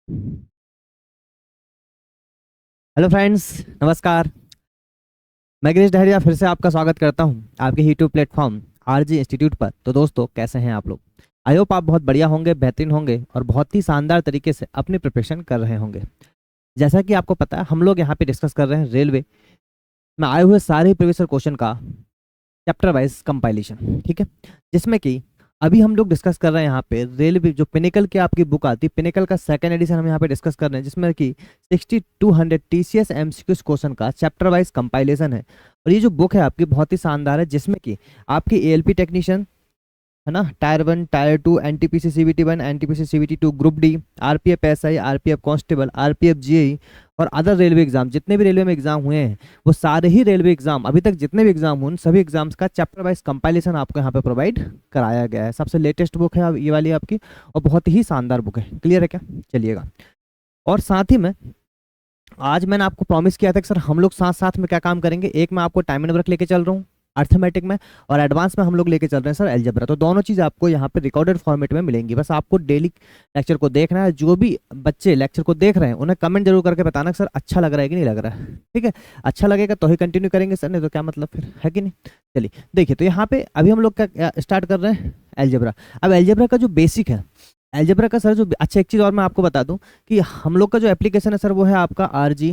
Hello friends, नमस्कार। मैं गिरीश डहरिया फिर से आपका स्वागत करता हूं आपके यूट्यूब प्लेटफॉर्म आरजी इंस्टीट्यूट पर। तो दोस्तों, कैसे हैं आप लोग? आई होप आप बहुत बढ़िया होंगे, बेहतरीन होंगे और बहुत ही शानदार तरीके से अपनी प्रिपरेशन कर रहे होंगे। जैसा कि आपको पता है, हम लोग यहाँ पे डिस्कस कर रहे हैं रेलवे में आए हुए सारे प्रीवियस क्वेश्चन का चैप्टर वाइज कंपाइलेशन, ठीक है। जिसमें कि अभी हम लोग डिस्कस कर रहे हैं यहाँ पे रेलवे जो पिनेकल की आपकी बुक आती है, पिनेकल का सेकंड एडिशन हम यहाँ पे डिस्कस कर रहे हैं, जिसमें कि 6200 टीसीएस एमसीक्यूज क्वेश्चन का चैप्टर वाइज कंपाइलेशन है। और ये जो बुक है आपकी बहुत ही शानदार है, जिसमें कि आपकी एएलपी टेक्नीशियन है ना, tier 1 tier 2 NTPC CBT 1 NTPC CBT 2 group D, RPF SI, RPF constable, RPF JE और अदर रेलवे एग्जाम, जितने भी रेलवे में एग्जाम हुए हैं वो सारे ही रेलवे एग्जाम अभी तक जितने भी एग्जाम हुए सभी एग्जाम्स का चैप्टर वाइज कंपाइलेशन आपको यहाँ पे प्रोवाइड कराया गया है। सबसे लेटेस्ट बुक है ये वाली आपकी, और बहुत ही शानदार बुक है। क्लियर है क्या? चलिएगा। और साथ ही में आज मैंने आपको प्रॉमिस किया था कि सर हम लोग साथ साथ में क्या काम करेंगे। एक मैं आपको टाइम एंड वर्क लेके चल रहा हूँ अर्थमेटिक में, और एडवांस में हम लोग लेके चल रहे हैं सर अलजेब्रा। तो दोनों चीज़ आपको यहाँ पे रिकॉर्डेड फॉर्मेट में मिलेंगी। बस आपको डेली लेक्चर को देखना है। जो भी बच्चे लेक्चर को देख रहे हैं उन्हें कमेंट जरूर करके बताना कि सर अच्छा लग रहा है कि नहीं लग रहा है, ठीक है। अच्छा लगेगा तो ही कंटिन्यू करेंगे सर, नहीं तो क्या मतलब फिर, है कि नहीं। चलिए देखिए, तो यहाँ पे अभी हम लोग क्या स्टार्ट कर रहे हैं, अलजेब्रा। अब अलजेब्रा का जो बेसिक है अलजेब्रा का सर, जो अच्छा एक चीज़ और मैं आपको बता दूं कि हम लोग का जो एप्लीकेशन है सर वो है आपका आरजी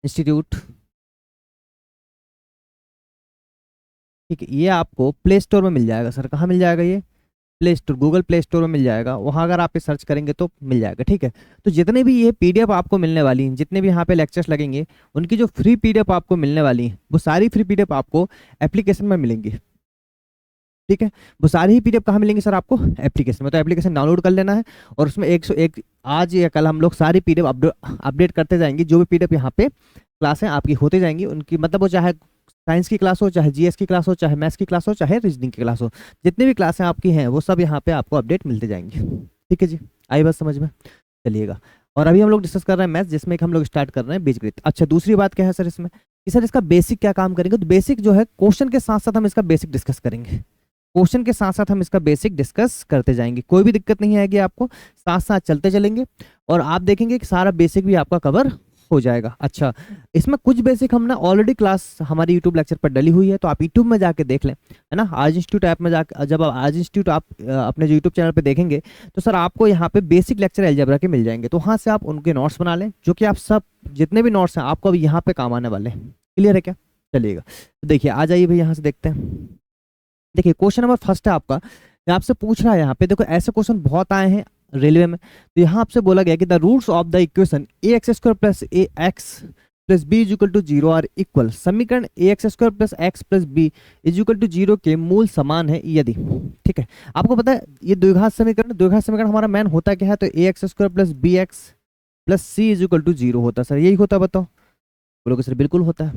इंस्टीट्यूट, ठीक है। ये आपको प्ले स्टोर में मिल जाएगा सर। कहाँ मिल जाएगा ये? Play store, Google play store में मिल जाएगा। वहाँ अगर आप सर्च करेंगे तो मिल जाएगा, ठीक है। तो जितने भी ये पीडीएफ आपको मिलने वाली हैं, जितने भी यहाँ पे लेक्चर्स लगेंगे, उनकी जो फ्री पीडीएफ आपको मिलने वाली हैं वो सारी फ्री पीडीएफ आपको एप्लीकेशन में मिलेंगी, ठीक है। वो सारी ही पीडीएफ कहाँ मिलेंगी सर? आपको एप्लीकेशन में। तो एप्लीकेशन डाउनलोड कर लेना है और उसमें 101 आज या कल हम लोग सारी पीडीएफ अपडेट करते जाएंगे। जो भी पीडीएफ यहाँ पे क्लासें आपकी होते जाएंगी उनकी, मतलब वो चाहे साइंस की क्लास हो, चाहे जीएस की क्लास हो, चाहे मैथ्स की क्लास हो, चाहे रीजनिंग की क्लास हो, जितनी भी क्लासें आपकी हैं वो सब यहाँ पे आपको अपडेट मिलते जाएंगे, ठीक है जी। आई बात समझ में? चलिएगा। और अभी हम लोग डिस्कस कर रहे हैं मैथ्स, जिसमें कि हम लोग स्टार्ट कर रहे हैं बीजगणित। अच्छा, दूसरी बात क्या है सर इसमें कि सर इसका बेसिक क्या काम करेंगे। तो बेसिक जो है क्वेश्चन के साथ साथ हम इसका बेसिक डिस्कस करेंगे। क्वेश्चन के साथ साथ हम इसका बेसिक डिस्कस करते जाएंगे, कोई भी दिक्कत नहीं आएगी आपको, साथ साथ चलते चलेंगे और आप देखेंगे कि सारा बेसिक भी आपका कवर हो जाएगा। अच्छा, इसमें कुछ बेसिक हमने ऑलरेडी क्लास हमारी यूट्यूब लेक्चर पर डली हुई है, तो आप यूट्यूब में जाके देख लें, है ना। आज इंस्टीट्यूट ऐप में जाकर जब आप आज इंस्टीट्यूट आप अपने यूट्यूब चैनल पे देखेंगे तो सर आपको यहाँ पे बेसिक लेक्चर अलजेब्रा के मिल जाएंगे। तो वहाँ से आप उनके नोट्स बना लें, जो कि आप सब जितने भी नोट्स हैं आपको अभी यहाँ पे काम आने वाले हैं। क्लियर है क्या? चलिएगा, तो देखिए आ जाइए भाई, यहाँ से देखते हैं। देखिए क्वेश्चन नंबर फर्स्ट है आपका, ये आपसे पूछ रहा है यहाँ पे। देखो ऐसे क्वेश्चन बहुत आए हैं रेलवे में। तो यहाँ आपसे बोला गया कि the roots of the equation A x square plus A X plus B is equal to zero are equal. समीकरण A x square plus X plus B is equal to zero के मूल समान है यदि, ठीक है। आपको पता है ये द्विघात समीकरण, द्विघात समीकरण हमारा मैन होता क्या है? तो A x square plus B x plus C is equal to zero होता है सर, यही होता है, बताओ। बोलोगे सर बिल्कुल होता है,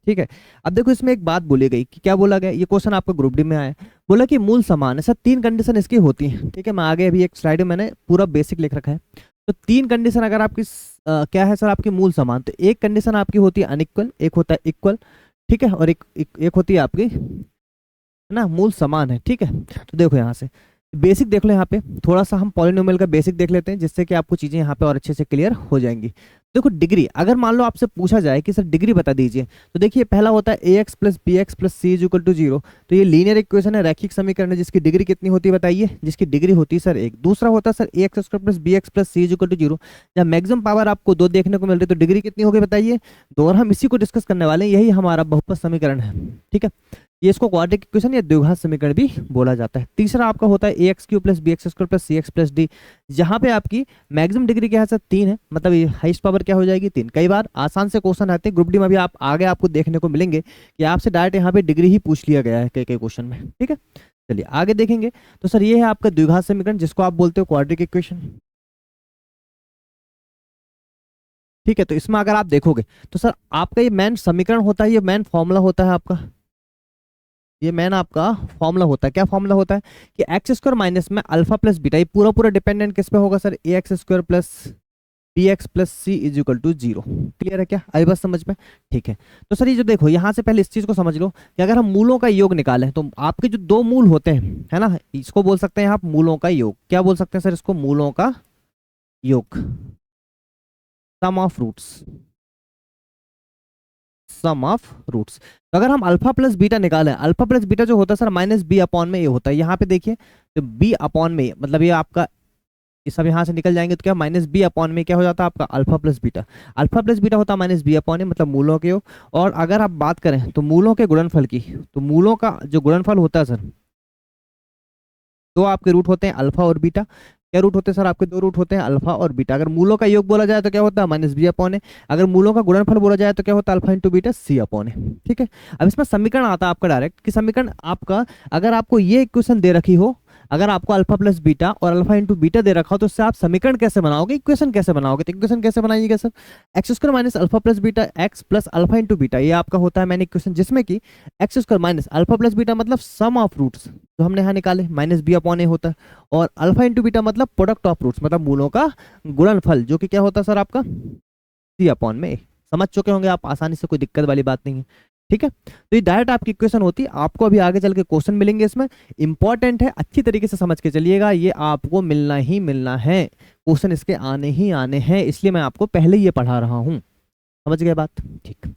ठीक है। अब देखो इसमें एक बात बोली गई कि क्या बोला गया, ये क्वेश्चन आपका ग्रुप डी में आया है। बोला कि मूल समान है सर, तीन कंडीशन इसकी होती है, ठीक है। मैं आगे अभी एक स्लाइड में मैंने पूरा बेसिक लिख रखा है। तो तीन कंडीशन अगर आपकी क्या है सर आपकी मूल समान, तो एक कंडीशन आपकी होती है अनइक्वल, एक होता है इक्वल, ठीक है, और एक होती है आपकी, है ना, मूल समान है, ठीक है। तो देखो यहाँ से बेसिक देख लो, यहाँ पे थोड़ा सा हम पॉलिनोमियल का बेसिक देख लेते हैं, जिससे कि आपको चीजें यहाँ पे और अच्छे से क्लियर हो जाएंगी। देखो डिग्री, अगर मान लो आपसे पूछा जाए कि सर डिग्री बता दीजिए, तो देखिए पहला होता है A X plus B x plus C is equal to zero. तो ये लीनियर इक्वेशन है, रैखिक समीकरण है, जिसकी डिग्री कितनी होती है बताइए? जिसकी डिग्री होती है सर एक। दूसरा होता है sir a x square plus B x plus C is equal to zero. जब मैक्सिमम पावर आपको दो देखने को मिल रही है तो डिग्री कितनी होगी बताइए? दो। और हम इसी को डिस्कस करने वाले हैं, यही हमारा बहुपद समीकरण है, ठीक है। ये इसको क्वाड्रेटिक इक्वेशन या द्विघात समीकरण भी बोला जाता है। तीसरा आपका होता है A X cube plus B X square plus C X plus D, जहां पे आपकी मैक्सिमम डिग्री क्या है सर? तीन है, मतलब ये हाईएस्ट पावर क्या हो जाएगी? तीन। कई बार आसान से क्वेश्चन आते हैं ग्रुप डी में भी, आप आगे आपको देखने को मिलेंगे कि आपसे डायरेक्ट यहाँ पे डिग्री ही पूछ लिया गया है कई कई क्वेश्चन में, ठीक है। चलिए आगे देखेंगे। तो सर ये है आपका द्विघात समीकरण, जिसको आप बोलते हो क्वाड्रेटिक इक्वेशन, ठीक है। तो इसमें अगर आप देखोगे तो सर आपका ये मेन समीकरण होता है, ये मेन फॉर्मूला होता है आपका, ये मैन आपका फॉर्मूला होता है। क्या फॉर्मूला होता है कि एक्स स्क्वायर माइनस में अल्फा प्लस बीटा, ये पूरा पूरा डिपेंडेंट किस पे होगा sir? A x square plus B x plus C is equal to 0। Clear है क्या, आई बात समझ में? ठीक है। तो सर ये जो देखो यहाँ से पहले इस चीज को समझ लो कि अगर हम मूलों का योग निकालें तो आपके जो दो मूल होते हैं, है ना, इसको बोल सकते हैं आप मूलों का योग। क्या बोल सकते हैं सर इसको? मूलों का योग, sum of roots, sum of roots. तो अगर हम अल्फा प्लस बीटा निकालें, अल्फा प्लस बीटा जो होता है सर माइनस बी अपॉन में ये होता है। यहाँ पे देखिए तो बी अपॉन में मतलब ये आपका, ये सब यहाँ से निकल जाएंगे तो क्या माइनस बी अपॉन में क्या हो जाता है आपका alpha plus beta. Alpha plus beta होता है माइनस बी अपॉन में, मतलब मूलों के योग। और अगर आप बात करें तो मूलों के गुणनफल की, तो मूलों का जो गुणनफल होता है सर, तो आपके रूट होते हैं अल्फा और बीटा। क्या रूट होते हैं सर आपके? दो रूट होते हैं अल्फा और बीटा। अगर मूलों का योग बोला जाए तो क्या होता है? माइनस बी अपॉन है। अगर मूलों का गुणनफल बोला जाए तो क्या होता है? अल्फा इंटू बीटा सी अपॉन है। ठीक है। अब इसमें समीकरण आता है आपका डायरेक्ट, कि समीकरण आपका, अगर आपको ये इक्वेशन दे रखी हो, अगर आपको अल्फा प्लस बीटा और अल्फा इंटू बीटा दे रखा हो, तो उससे आप समीकरण कैसे बनाओगे, इक्वेशन कैसे बनाओगे? तो इक्वेशन कैसे बनाइएगा sir? X square minus alpha plus beta X plus alpha into beta, ये आपका होता है मैंने इक्वेशन, जिसमें कि x square minus alpha plus beta मतलब सम ऑफ रूट्स जो हमने यहाँ निकाले, माइनस बी अपॉन ए होता है। और अल्फा इंटू बीटा मतलब प्रोडक्ट ऑफ रूट्स, मतलब मूलों का गुणनफल, जो कि क्या होता है सर आपका? सी अपॉन में ए। समझ चुके होंगे आप आसानी से, कोई दिक्कत वाली बात नहीं है। ठीक है। तो ये डायरेक्ट आपकी इक्वेशन होती है। आपको अभी आगे चल के क्वेश्चन मिलेंगे, इसमें इंपॉर्टेंट है, अच्छी तरीके से समझ के चलिएगा, ये आपको मिलना ही मिलना है, क्वेश्चन इसके आने ही आने हैं, इसलिए मैं आपको पहले ही ये पढ़ा रहा हूँ। समझ गए बात? ठीक।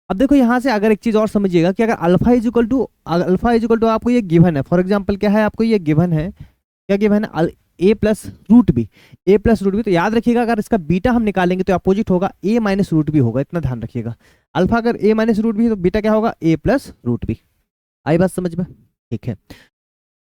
अब देखो यहाँ से अगर एक चीज और समझिएगा कि अगर अल्फा इज इक्वल टू आपको ये गिवन है, फॉर एग्जाम्पल क्या है आपको ये गिवन है, क्या गिवन है? ए प्लस रूट बी, ए प्लस रूट बी। तो याद रखिएगा अगर इसका बीटा हम निकालेंगे तो अपोजिट होगा, ए माइनस रूट बी होगा, इतना ध्यान रखिएगा। अल्फा अगर ए माइनस रूट बी है तो बीटा क्या होगा? ए प्लस रूट बी। आई बात समझ में? ठीक है।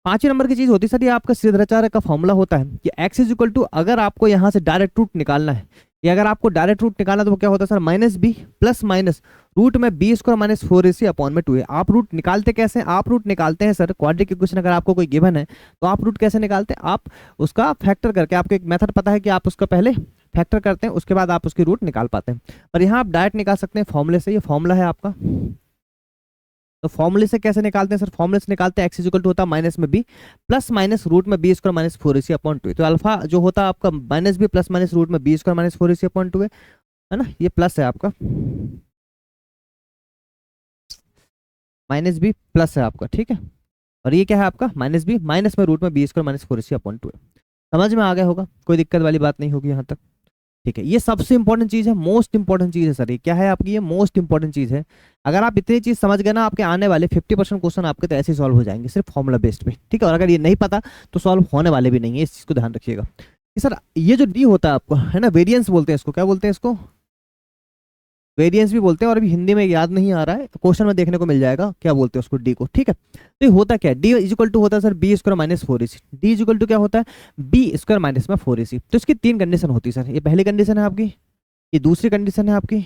पांचवें नंबर की चीज होती है सर, ये आपका सीधाचार्य का फॉर्मूला होता है कि एक्स इज इक्वल टू, अगर आपको यहाँ से डायरेक्ट रूट निकालना है, या अगर आपको डायरेक्ट रूट निकालना तो क्या होता है sir? Minus B plus minus root में B square minus 4ac upon में 2a। आप रूट निकालते कैसे? आप रूट निकालते हैं सर क्वाड्रेटिक इक्वेशन, अगर आपको कोई गिवन है तो आप रूट कैसे निकालते हैं? आप उसका फैक्टर करके, आपको एक मेथड पता है कि आप उसका पहले फैक्टर करते हैं, उसके बाद आप उसकी रूट निकाल पाते हैं। पर यहाँ आप डायरेक्ट निकाल सकते हैं फॉर्मूले से, ये फॉर्मूला है आपका। तो फॉर्मूले से कैसे निकालते हैं सर? फॉर्मूले से निकालते हैं एक्स इक्वल टू होता है माइनस में बी प्लस माइनस रूट में B square minus 4ac upon 2। तो अल्फा जो होता है आपका minus B plus minus root में B square minus 4ac upon 2 है ना, ये प्लस है आपका, माइनस बी प्लस है आपका। ठीक है। और ये क्या है आपका? माइनस बी माइनस में रूट में B square minus 4ac upon 2। समझ में आ गया होगा, कोई दिक्कत वाली बात नहीं होगी यहाँ तक। ठीक है। ये सबसे इंपॉर्टेंट चीज है, मोस्ट इंपॉर्टेंट चीज है सर, ये क्या है आपकी? ये मोस्ट इंपॉर्टेंट चीज है। अगर आप इतनी चीज समझ गए ना, आपके आने वाले 50% क्वेश्चन आपके तो ऐसे सॉल्व हो जाएंगे, सिर्फ फॉर्मुला बेस्ड पे। ठीक है। और अगर ये नहीं पता तो सॉल्व होने वाले भी नहीं है, इस चीज को ध्यान रखिएगा। कि सर ये जो डी होता है आपको, है ना, वेरिएंस बोलते हैं इसको, क्या बोलते हैं इसको? वेरिएंस भी बोलते हैं। और अभी हिंदी में याद नहीं आ रहा है, तो क्वेश्चन में देखने को मिल जाएगा क्या बोलते हैं उसको, डी को। ठीक है। तो ये होता क्या है? डी इज इक्वल टू होता है sir b square minus 4ac। D is equal to क्या होता है? बी स्क्वायर माइनस में 4ac। तो इसकी तीन कंडीशन होती है सर। ये पहली कंडीशन है आपकी, ये दूसरी कंडीशन है आपकी,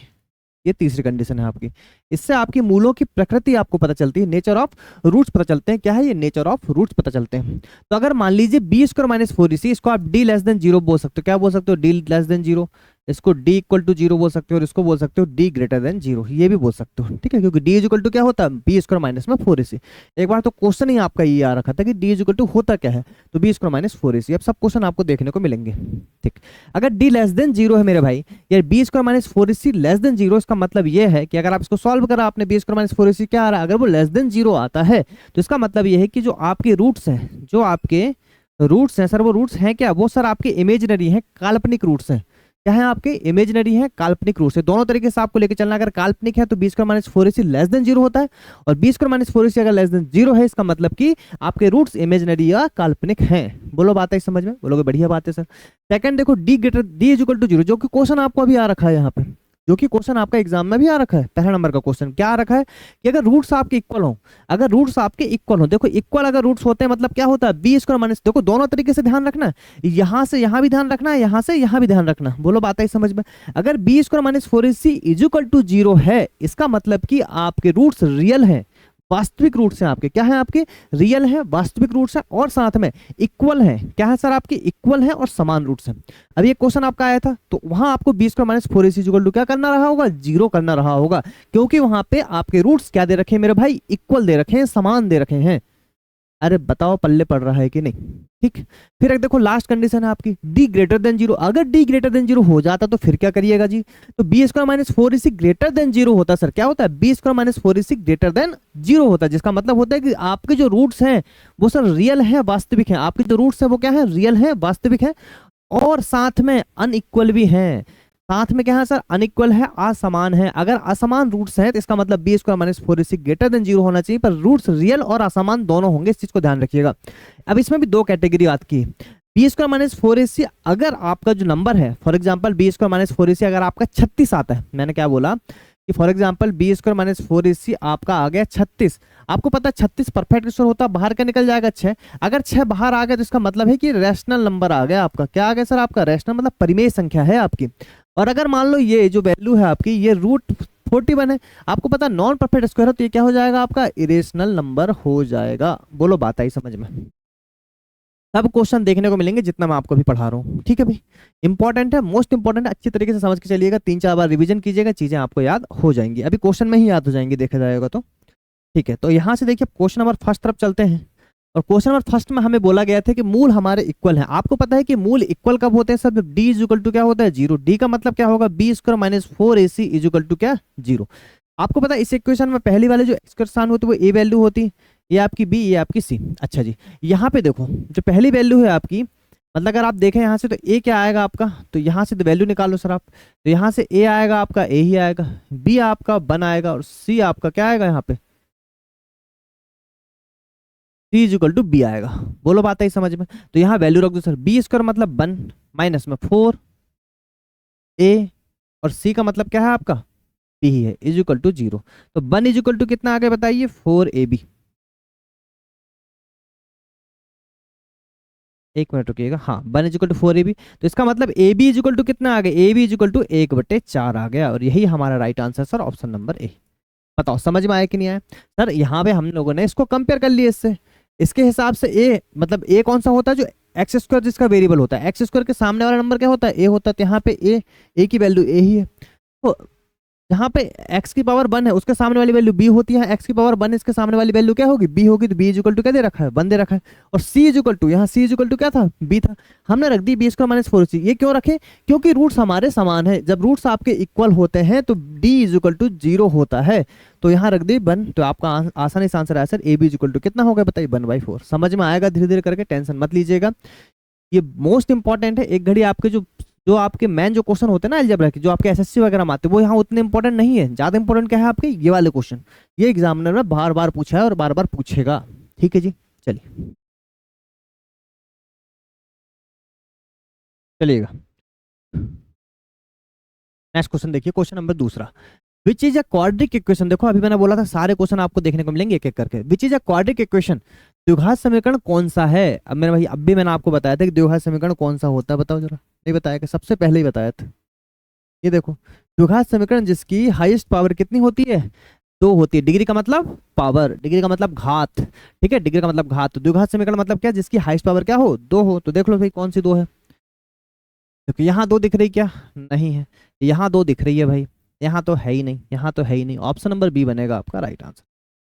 ये तीसरी कंडीशन है आपकी। इससे आपकी मूलों की प्रकृति आपको पता चलती है, नेचर ऑफ रूट्स पता चलते हैं। क्या है ये? नेचर ऑफ रूट्स पता चलते हैं। तो अगर मान लीजिए बी स्क्वायर माइनस 4ac, इसको आप डी लेस देन 0 बोल सकते हो। क्या बोल सकते हो? D less than 0। इसको डी इक्वल टू 0 बोल सकते हो, और इसको बोल सकते हो डी ग्रेटर देन 0, ये भी बोल सकते हो। ठीक है। क्योंकि डी इज इक्वल टू क्या होता है? बी स्क्वायर माइनस में 4ac। एक बार तो क्वेश्चन ही आपका ये आ रखा था कि डी इज इक्वल टू होता क्या है, तो बी स्क्वायर माइनस 4ac। अब सब क्वेश्चन आपको देखने को मिलेंगे। ठीक। अगर डी लेस देन 0 है मेरे भाई, या b square minus 4ac less than 0, इसका मतलब ये है कि अगर आप इसको सॉल्व करा आपने, बी स्क्वायर माइनस 4ac क्या आ रहा है, अगर वो लेस देन 0 आता है तो इसका मतलब ये है कि जो आपके रूट्स हैं, जो आपके रूट्स हैं सर, वो रूट्स हैं क्या? वो सर आपके इमेजिनरी हैं, काल्पनिक रूट्स हैं। क्या है आपके? इमेजिनरी है, काल्पनिक रूट्स है। दोनों तरीके से आपको लेके चलना। अगर काल्पनिक है तो b square minus 4ac less than 0 होता है, और बी स्क्वायर माइनस 4ac अगर लेस देन 0 है, इसका मतलब कि आपके रूट्स इमेजिनरी या काल्पनिक हैं। बोलो बात है समझ में? बोलोगे बढ़िया बात है सर। सेकंड देखो, D greater D is equal to 0, जो कि क्वेश्चन आपको अभी आ रखा है यहाँ पे, जो कि क्वेश्चन आपका एग्जाम में भी आ रखा है। पहला नंबर का क्वेश्चन क्या आ रखा है कि अगर रूट्स आपके इक्वल हो, अगर रूट्स आपके इक्वल हो, देखो इक्वल अगर रूट्स होते हैं मतलब क्या होता है? बी स्क्वायर माइनस, देखो दोनों तरीके से ध्यान रखना है, यहां से यहां भी ध्यान रखना है, यहां से यहां भी ध्यान रखना। बोलो बात है समझ में? अगर b square minus 4ac is equal to 0 है, इसका मतलब कि आपके रूट्स रियल हैं, वास्तविक रूट्स हैं आपके। क्या है आपके? रियल है, वास्तविक रूट्स हैं, और साथ में इक्वल हैं। क्या है सर आपके? इक्वल हैं और समान रूट्स हैं। अब ये क्वेश्चन आपका आया था तो वहां आपको b square minus 4ac equal to क्या करना रहा होगा? 0 करना रहा होगा, क्योंकि वहां पे आपके रूट्स क्या दे रखे हैं मेरे भाई? इक्वल दे रखे हैं, समान दे रखे हैं। अरे बताओ पल्ले पड़ रहा है कि नहीं। ठीक, फिर एक देखो लास्ट कंडीशन है आपकी डी ग्रेटर देन जीरो। अगर डी ग्रेटर देन जीरो हो जाता तो फिर क्या करिएगा जी, तो बी स्क्वायर माइनस फोर इसी ग्रेटर देन जीरो होता। सर क्या होता है, बी स्क्वायर माइनस फोर इसी ग्रेटर देन जीरो होता है, जिसका मतलब होता है कि आपके जो रूट्स हैं वो सर रियल है, वास्तविक है। आपके जो रूट्स है वो क्या है, रियल है, वास्तविक है, और साथ में अनइक्वल भी हैं। साथ में क्या है सर, अनइक्वल है, असमान है। अगर असमान रूट्स हैं तो इसका मतलब बी स्क्वायर माइनस फोर इसी ग्रेटर देन जीरो होना चाहिए, पर रूट्स रियल और असमान दोनों होंगे, इस चीज को ध्यान रखिएगा। अब इसमें भी दो कैटेगरी बात की, b square minus four a c अगर आपका जो नंबर है, for example b square minus four a c अगर आपका 36 आता है, मैंने क्या बोला कि for example b square minus four a c आपका आ गया 36, आपको पता है 36 परफेक्ट स्क्वायर होता है, बाहर का निकल जाएगा 6। अगर 6 बाहर आ गया तो इसका मतलब है कि रैशनल नंबर आ गया आपका। क्या आ गया सर, आपका रैशनल मतलब परिमेय संख्या है आपकी। और अगर मान लो ये जो वैल्यू है आपकी ये रूट 41 है, आपको पता है नॉन परफेक्ट स्क्वायर है, तो ये क्या हो जाएगा आपका, इरेशनल नंबर हो जाएगा। बोलो बात आई समझ में। सब क्वेश्चन देखने को मिलेंगे जितना मैं आपको भी पढ़ा रहा हूँ, ठीक है भाई। इंपॉर्टेंट है, मोस्ट इंपॉर्टेंट है, अच्छी तरीके से समझ के चलिएगा, 3-4 बार रिवीजन कीजिएगा, चीजें आपको याद हो जाएंगी, अभी क्वेश्चन में ही याद हो जाएंगी देखा जाएगा तो। ठीक है, तो यहाँ से देखिए क्वेश्चन नंबर फर्स्ट तरफ चलते हैं। और क्वेश्चन नंबर फर्स्ट में हमें बोला गया था कि मूल हमारे इक्वल हैं। आपको पता है कि मूल इक्वल कब होते हैं सब, जब डी इज इक्वल टू क्या होता है, जीरो। डी का मतलब क्या होगा, b square minus four a c is equal to क्या, जीरो। आपको पता है इस इक्वेशन में पहली वाले जो एक्स का स्थान होती है वो ए वैल्यू होती है, ये आपकी बी, ये आपकी सी। अच्छा जी, यहाँ पे देखो जो पहली वैल्यू है आपकी, मतलब अगर आप देखें यहाँ से तो ए क्या आएगा आपका, तो यहाँ से तो वैल्यू निकालो सर आप, तो यहाँ से ए आएगा आपका, ए ही आएगा, बी आपका 1 आएगा, और सी आपका क्या आएगा यहाँ पे, सी इज इक्वल टू बी आएगा। बोलो बात आई समझ में। तो यहाँ वैल्यू रख दो सर, बी स्क्वायर मतलब 1 माइनस में 4 ए, और सी का मतलब क्या है आपका, बी ही है, इज इक्वल टू 0। तो 1 इज इक्वल टू कितना आ गया बताइए, 4ab। एक मिनट रुकिएगा, हाँ 1 इज इक्वल टू 4ab, तो इसका मतलब a b is equal to कितना आ गया, a b is equal to 1/4 आ गया, और यही हमारा right answer sir, option number a. बताओ समझ में आया कि नहीं आया सर। यहाँ पे हम लोगों ने इसको कंपेयर कर लिया इससे, इसके हिसाब से ए मतलब ए कौन सा होता है, जो एक्स स्क्वायर जिसका वेरिएबल होता है, एक्स स्क्वायर के सामने वाला नंबर क्या होता है, ए होता है, तो यहाँ पे ए की वैल्यू ए ही है। तो जहाँ पे x की पावर 1 है उसके सामने वाली वैल्यू b होती है, x की पावर 1 इसके सामने वाली वैल्यू क्या होगी, b होगी, तो b इज इक्वल टू क्या दे रखा है, 1 दे रखा है। और c इज इक्वल टू, यहाँ c इज इक्वल टू क्या था, b था, हमने रख दी b स्क्वायर माइनस 4c। ये क्यों रखे, क्योंकि रूट्स हमारे समान है, जब रूट्स आपके इक्वल होते हैं तो d इज इक्वल टू 0 होता है, तो यहाँ रख दी 1। तो आपका आसानी से आंसर आया sir, a b is equal to कितना होगा बताइए, 1/4। समझ में आएगा धीरे धीरे करके, टेंशन मत लीजिएगा, ये मोस्ट इंपॉर्टेंट है। एक घड़ी आपके जो आपके मेन जो क्वेश्चन होते हैं ना अलजेब्रा के, जो आपके एसएससी वगैरह में आते हैं, वो यहाँ उतने इंपॉर्टेंट नहीं है। ज्यादा इंपॉर्टेंट क्या है आपके, ये वाले क्वेश्चन, ये एग्जामिनर में बार बार पूछा है और बार बार पूछेगा। ठीक है जी, चलिए चलिएगा नेक्स्ट क्वेश्चन देखिए, क्वेश्चन नंबर दूसरा, which is a quadratic equation. देखो अभी मैंने बोला था सारे क्वेश्चन आपको देखने को मिलेंगे एक एक करके। Which is a quadratic equation, द्विघात समीकरण कौन सा है। अब मेरे भाई अब भी मैंने आपको बताया था कि द्विघात समीकरण कौन सा होता है, बताओ जरा। नहीं बताया कि सबसे पहले ही बताया था। ये देखो, द्विघात समीकरण जिसकी हाईएस्ट पावर कितनी होती है, 2 होती है। डिग्री का मतलब पावर, डिग्री का मतलब घात, ठीक है, डिग्री का मतलब घात। तो द्विघात समीकरण मतलब क्या, जिसकी हाईएस्ट पावर क्या हो, 2 हो। तो देख लो भाई कौन सी 2 है, क्योंकि यहाँ 2 दिख रही क्या, नहीं है, यहाँ 2 दिख रही है भाई, यहाँ तो है ही नहीं, यहाँ तो है ही नहीं। ऑप्शन नंबर बी बनेगा आपका राइट आंसर।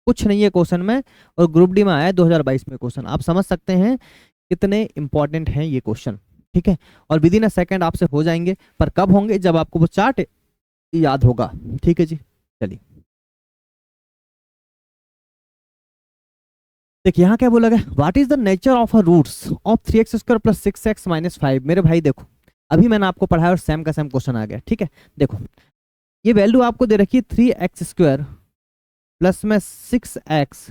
कुछ नहीं है क्वेश्चन में, और ग्रुप डी में आया है 2022 में क्वेश्चन। आप समझ सकते हैं कितने इंपॉर्टेंट हैं ये क्वेश्चन, ठीक है। और विद इन अ सेकंड आपसे हो जाएंगे, पर कब होंगे, जब आपको वो चार्ट याद होगा। ठीक है जी, चलिए देखिए यहाँ क्या बोला गया, what is the nature of a roots of 3x² + 6x - 5। मेरे भाई देखो अभी मैंने आपको पढ़ाया और सेम का सेम क्वेश्चन आ गया, ठीक है। देखो ये वैल्यू आपको दे रखी है 3x² प्लस में 6x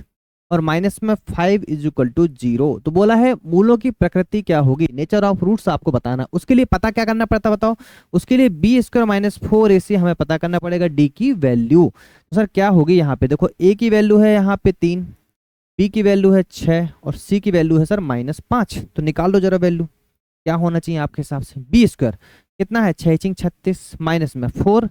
और माइनस में 5 इज इक्वल टू 0। तो बोला है मूलों की प्रकृति क्या होगी, नेचर ऑफ रूट्स आपको बताना। उसके लिए पता क्या करना पड़ता बताओ, उसके लिए b² - 4ac हमें पता करना पड़ेगा, d की वैल्यू। तो सर क्या होगी यहाँ पे, देखो a की वैल्यू है यहाँ पे 3, b की वैल्यू है 6 और c की वैल्यू है सर -5। तो निकाल दो जरा वैल्यू, क्या होना चाहिए आपके हिसाब से, b² कितना है 6 × 36 माइनस में 4,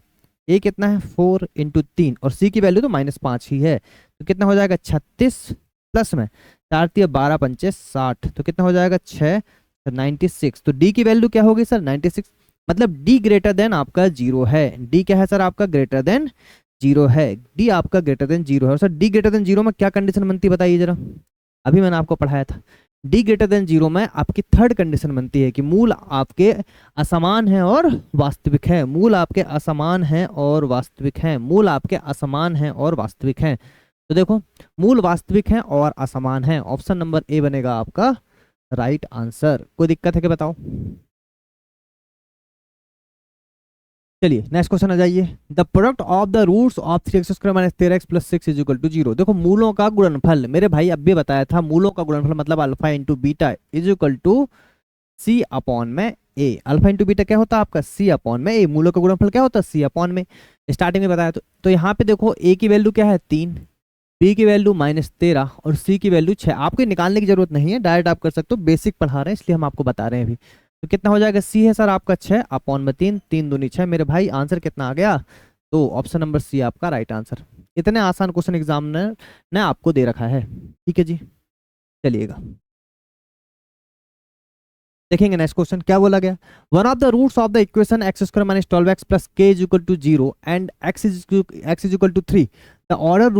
ए कितना है 4 × 3 और सी की वैल्यू तो -5 ही है। तो कितना हो जाएगा 36 प्लस में 4 × 12 = 60, तो कितना हो जाएगा 6 96। तो डी की वैल्यू क्या होगी सर 96, मतलब डी ग्रेटर देन आपका 0 है। डी क्या है सर आपका ग्रेटर देन 0 है, डी आपका ग्रेटर देन 0 है। और सर डी ग्रेटर देन 0 में क्या कंडीशन बनती है बताइए जरा। अभी मैंने आपको पढ़ाया था। डी ग्रेटर देन जीरो में आपकी थर्ड कंडीशन बनती है कि मूल आपके असमान है और वास्तविक है। मूल आपके असमान हैं और वास्तविक हैं। मूल आपके असमान हैं और वास्तविक हैं। तो देखो, मूल वास्तविक हैं और असमान हैं। ऑप्शन नंबर ए बनेगा आपका राइट आंसर। कोई दिक्कत है कि बताओ? चलिए नेक्स्ट क्वेश्चन आ जाइए। The product of the roots of 3x² minus 13x plus 6 is equal to 0। देखो, मूलों का गुणनफल, मेरे भाई अब भी बताया था, मूलों का गुणनफल मतलब alpha into beta is equal to c upon में ए। अल्फा इंटू बीटा क्या होता है आपका? सी अपॉन में ए। मूलों का गुणनफल क्या होता है? सी अपॉन में। स्टार्टिंग में बताया तो यहाँ पे देखो, ए की वैल्यू क्या है? 3, बी की वैल्यू -13 और सी की वैल्यू 6। आपको निकालने की जरूरत नहीं है, डायरेक्ट आप कर सकते हो, बेसिक पढ़ा रहे हैं इसलिए हम आपको बता रहे हैं अभी। तो कितना हो जाएगा? सी है सर आपका 6 अपॉन में 3, 3 दूनी 6। मेरे भाई आंसर कितना आ गया? तो ऑप्शन नंबर सी आपका राइट आंसर। इतने आसान क्वेश्चन एग्जामिनर ने आपको दे रखा है। ठीक है जी, चलिएगा देखेंगे नेक्स्ट क्वेश्चन क्या बोला गया। One of the roots of the equation x² minus 12x plus k is equal to 0 and x is equal to 3, the other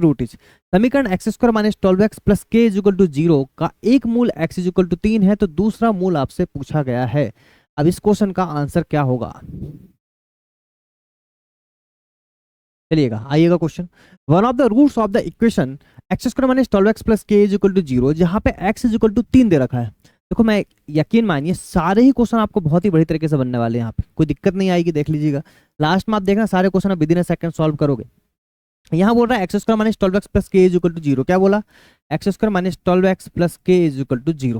root is. समीकरण x² minus 12x plus k is equal to 0 का एक मूल x is equal to 3 है, तो दूसरा मूल आपसे पूछा गया है। अब इस क्वेश्चन का आंसर क्या होगा? चलिएगा आइएगा question. One of the roots of the equation x² minus 12x plus k is equal to 0, जहां पे x इज इक्वल टू 3 दे रखा है। देखो, मैं यकीन मानिए सारे ही क्वेश्चन आपको बहुत ही बड़ी तरीके से बनने वाले हैं। यहाँ पे कोई दिक्कत नहीं आएगी, देख लीजिएगा लास्ट में आप देखना सारे क्वेश्चन आप with in a second solve करोगे। यहाँ बोल रहा है x² माइनस 12x प्लस के इज इक्वल टू 0। क्या बोला? x² माइनस 12x प्लस के इज इक्वल टू 0।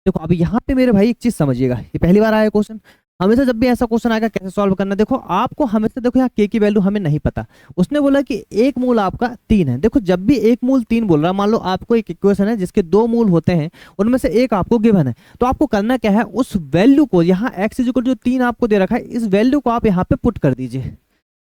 देखो अब यहाँ पे मेरे भाई एक चीज समझिएगा, ये पहली बार आया क्वेश्चन। हमेशा जब भी ऐसा क्वेश्चन आएगा कैसे सॉल्व करना, देखो आपको हमेशा, देखो यहाँ के की वैल्यू हमें नहीं पता। उसने बोला कि एक मूल आपका 3 है। देखो जब भी एक मूल 3 बोल रहा है, मान लो आपको एक इक्वेशन है जिसके 2 मूल होते हैं, उनमें से एक आपको गिवन है, तो आपको करना क्या है? उस वैल्यू को, यहाँ x इक्वल जो 3 आपको दे रखा है, इस वैल्यू को आप यहाँ पे पुट कर दीजिए।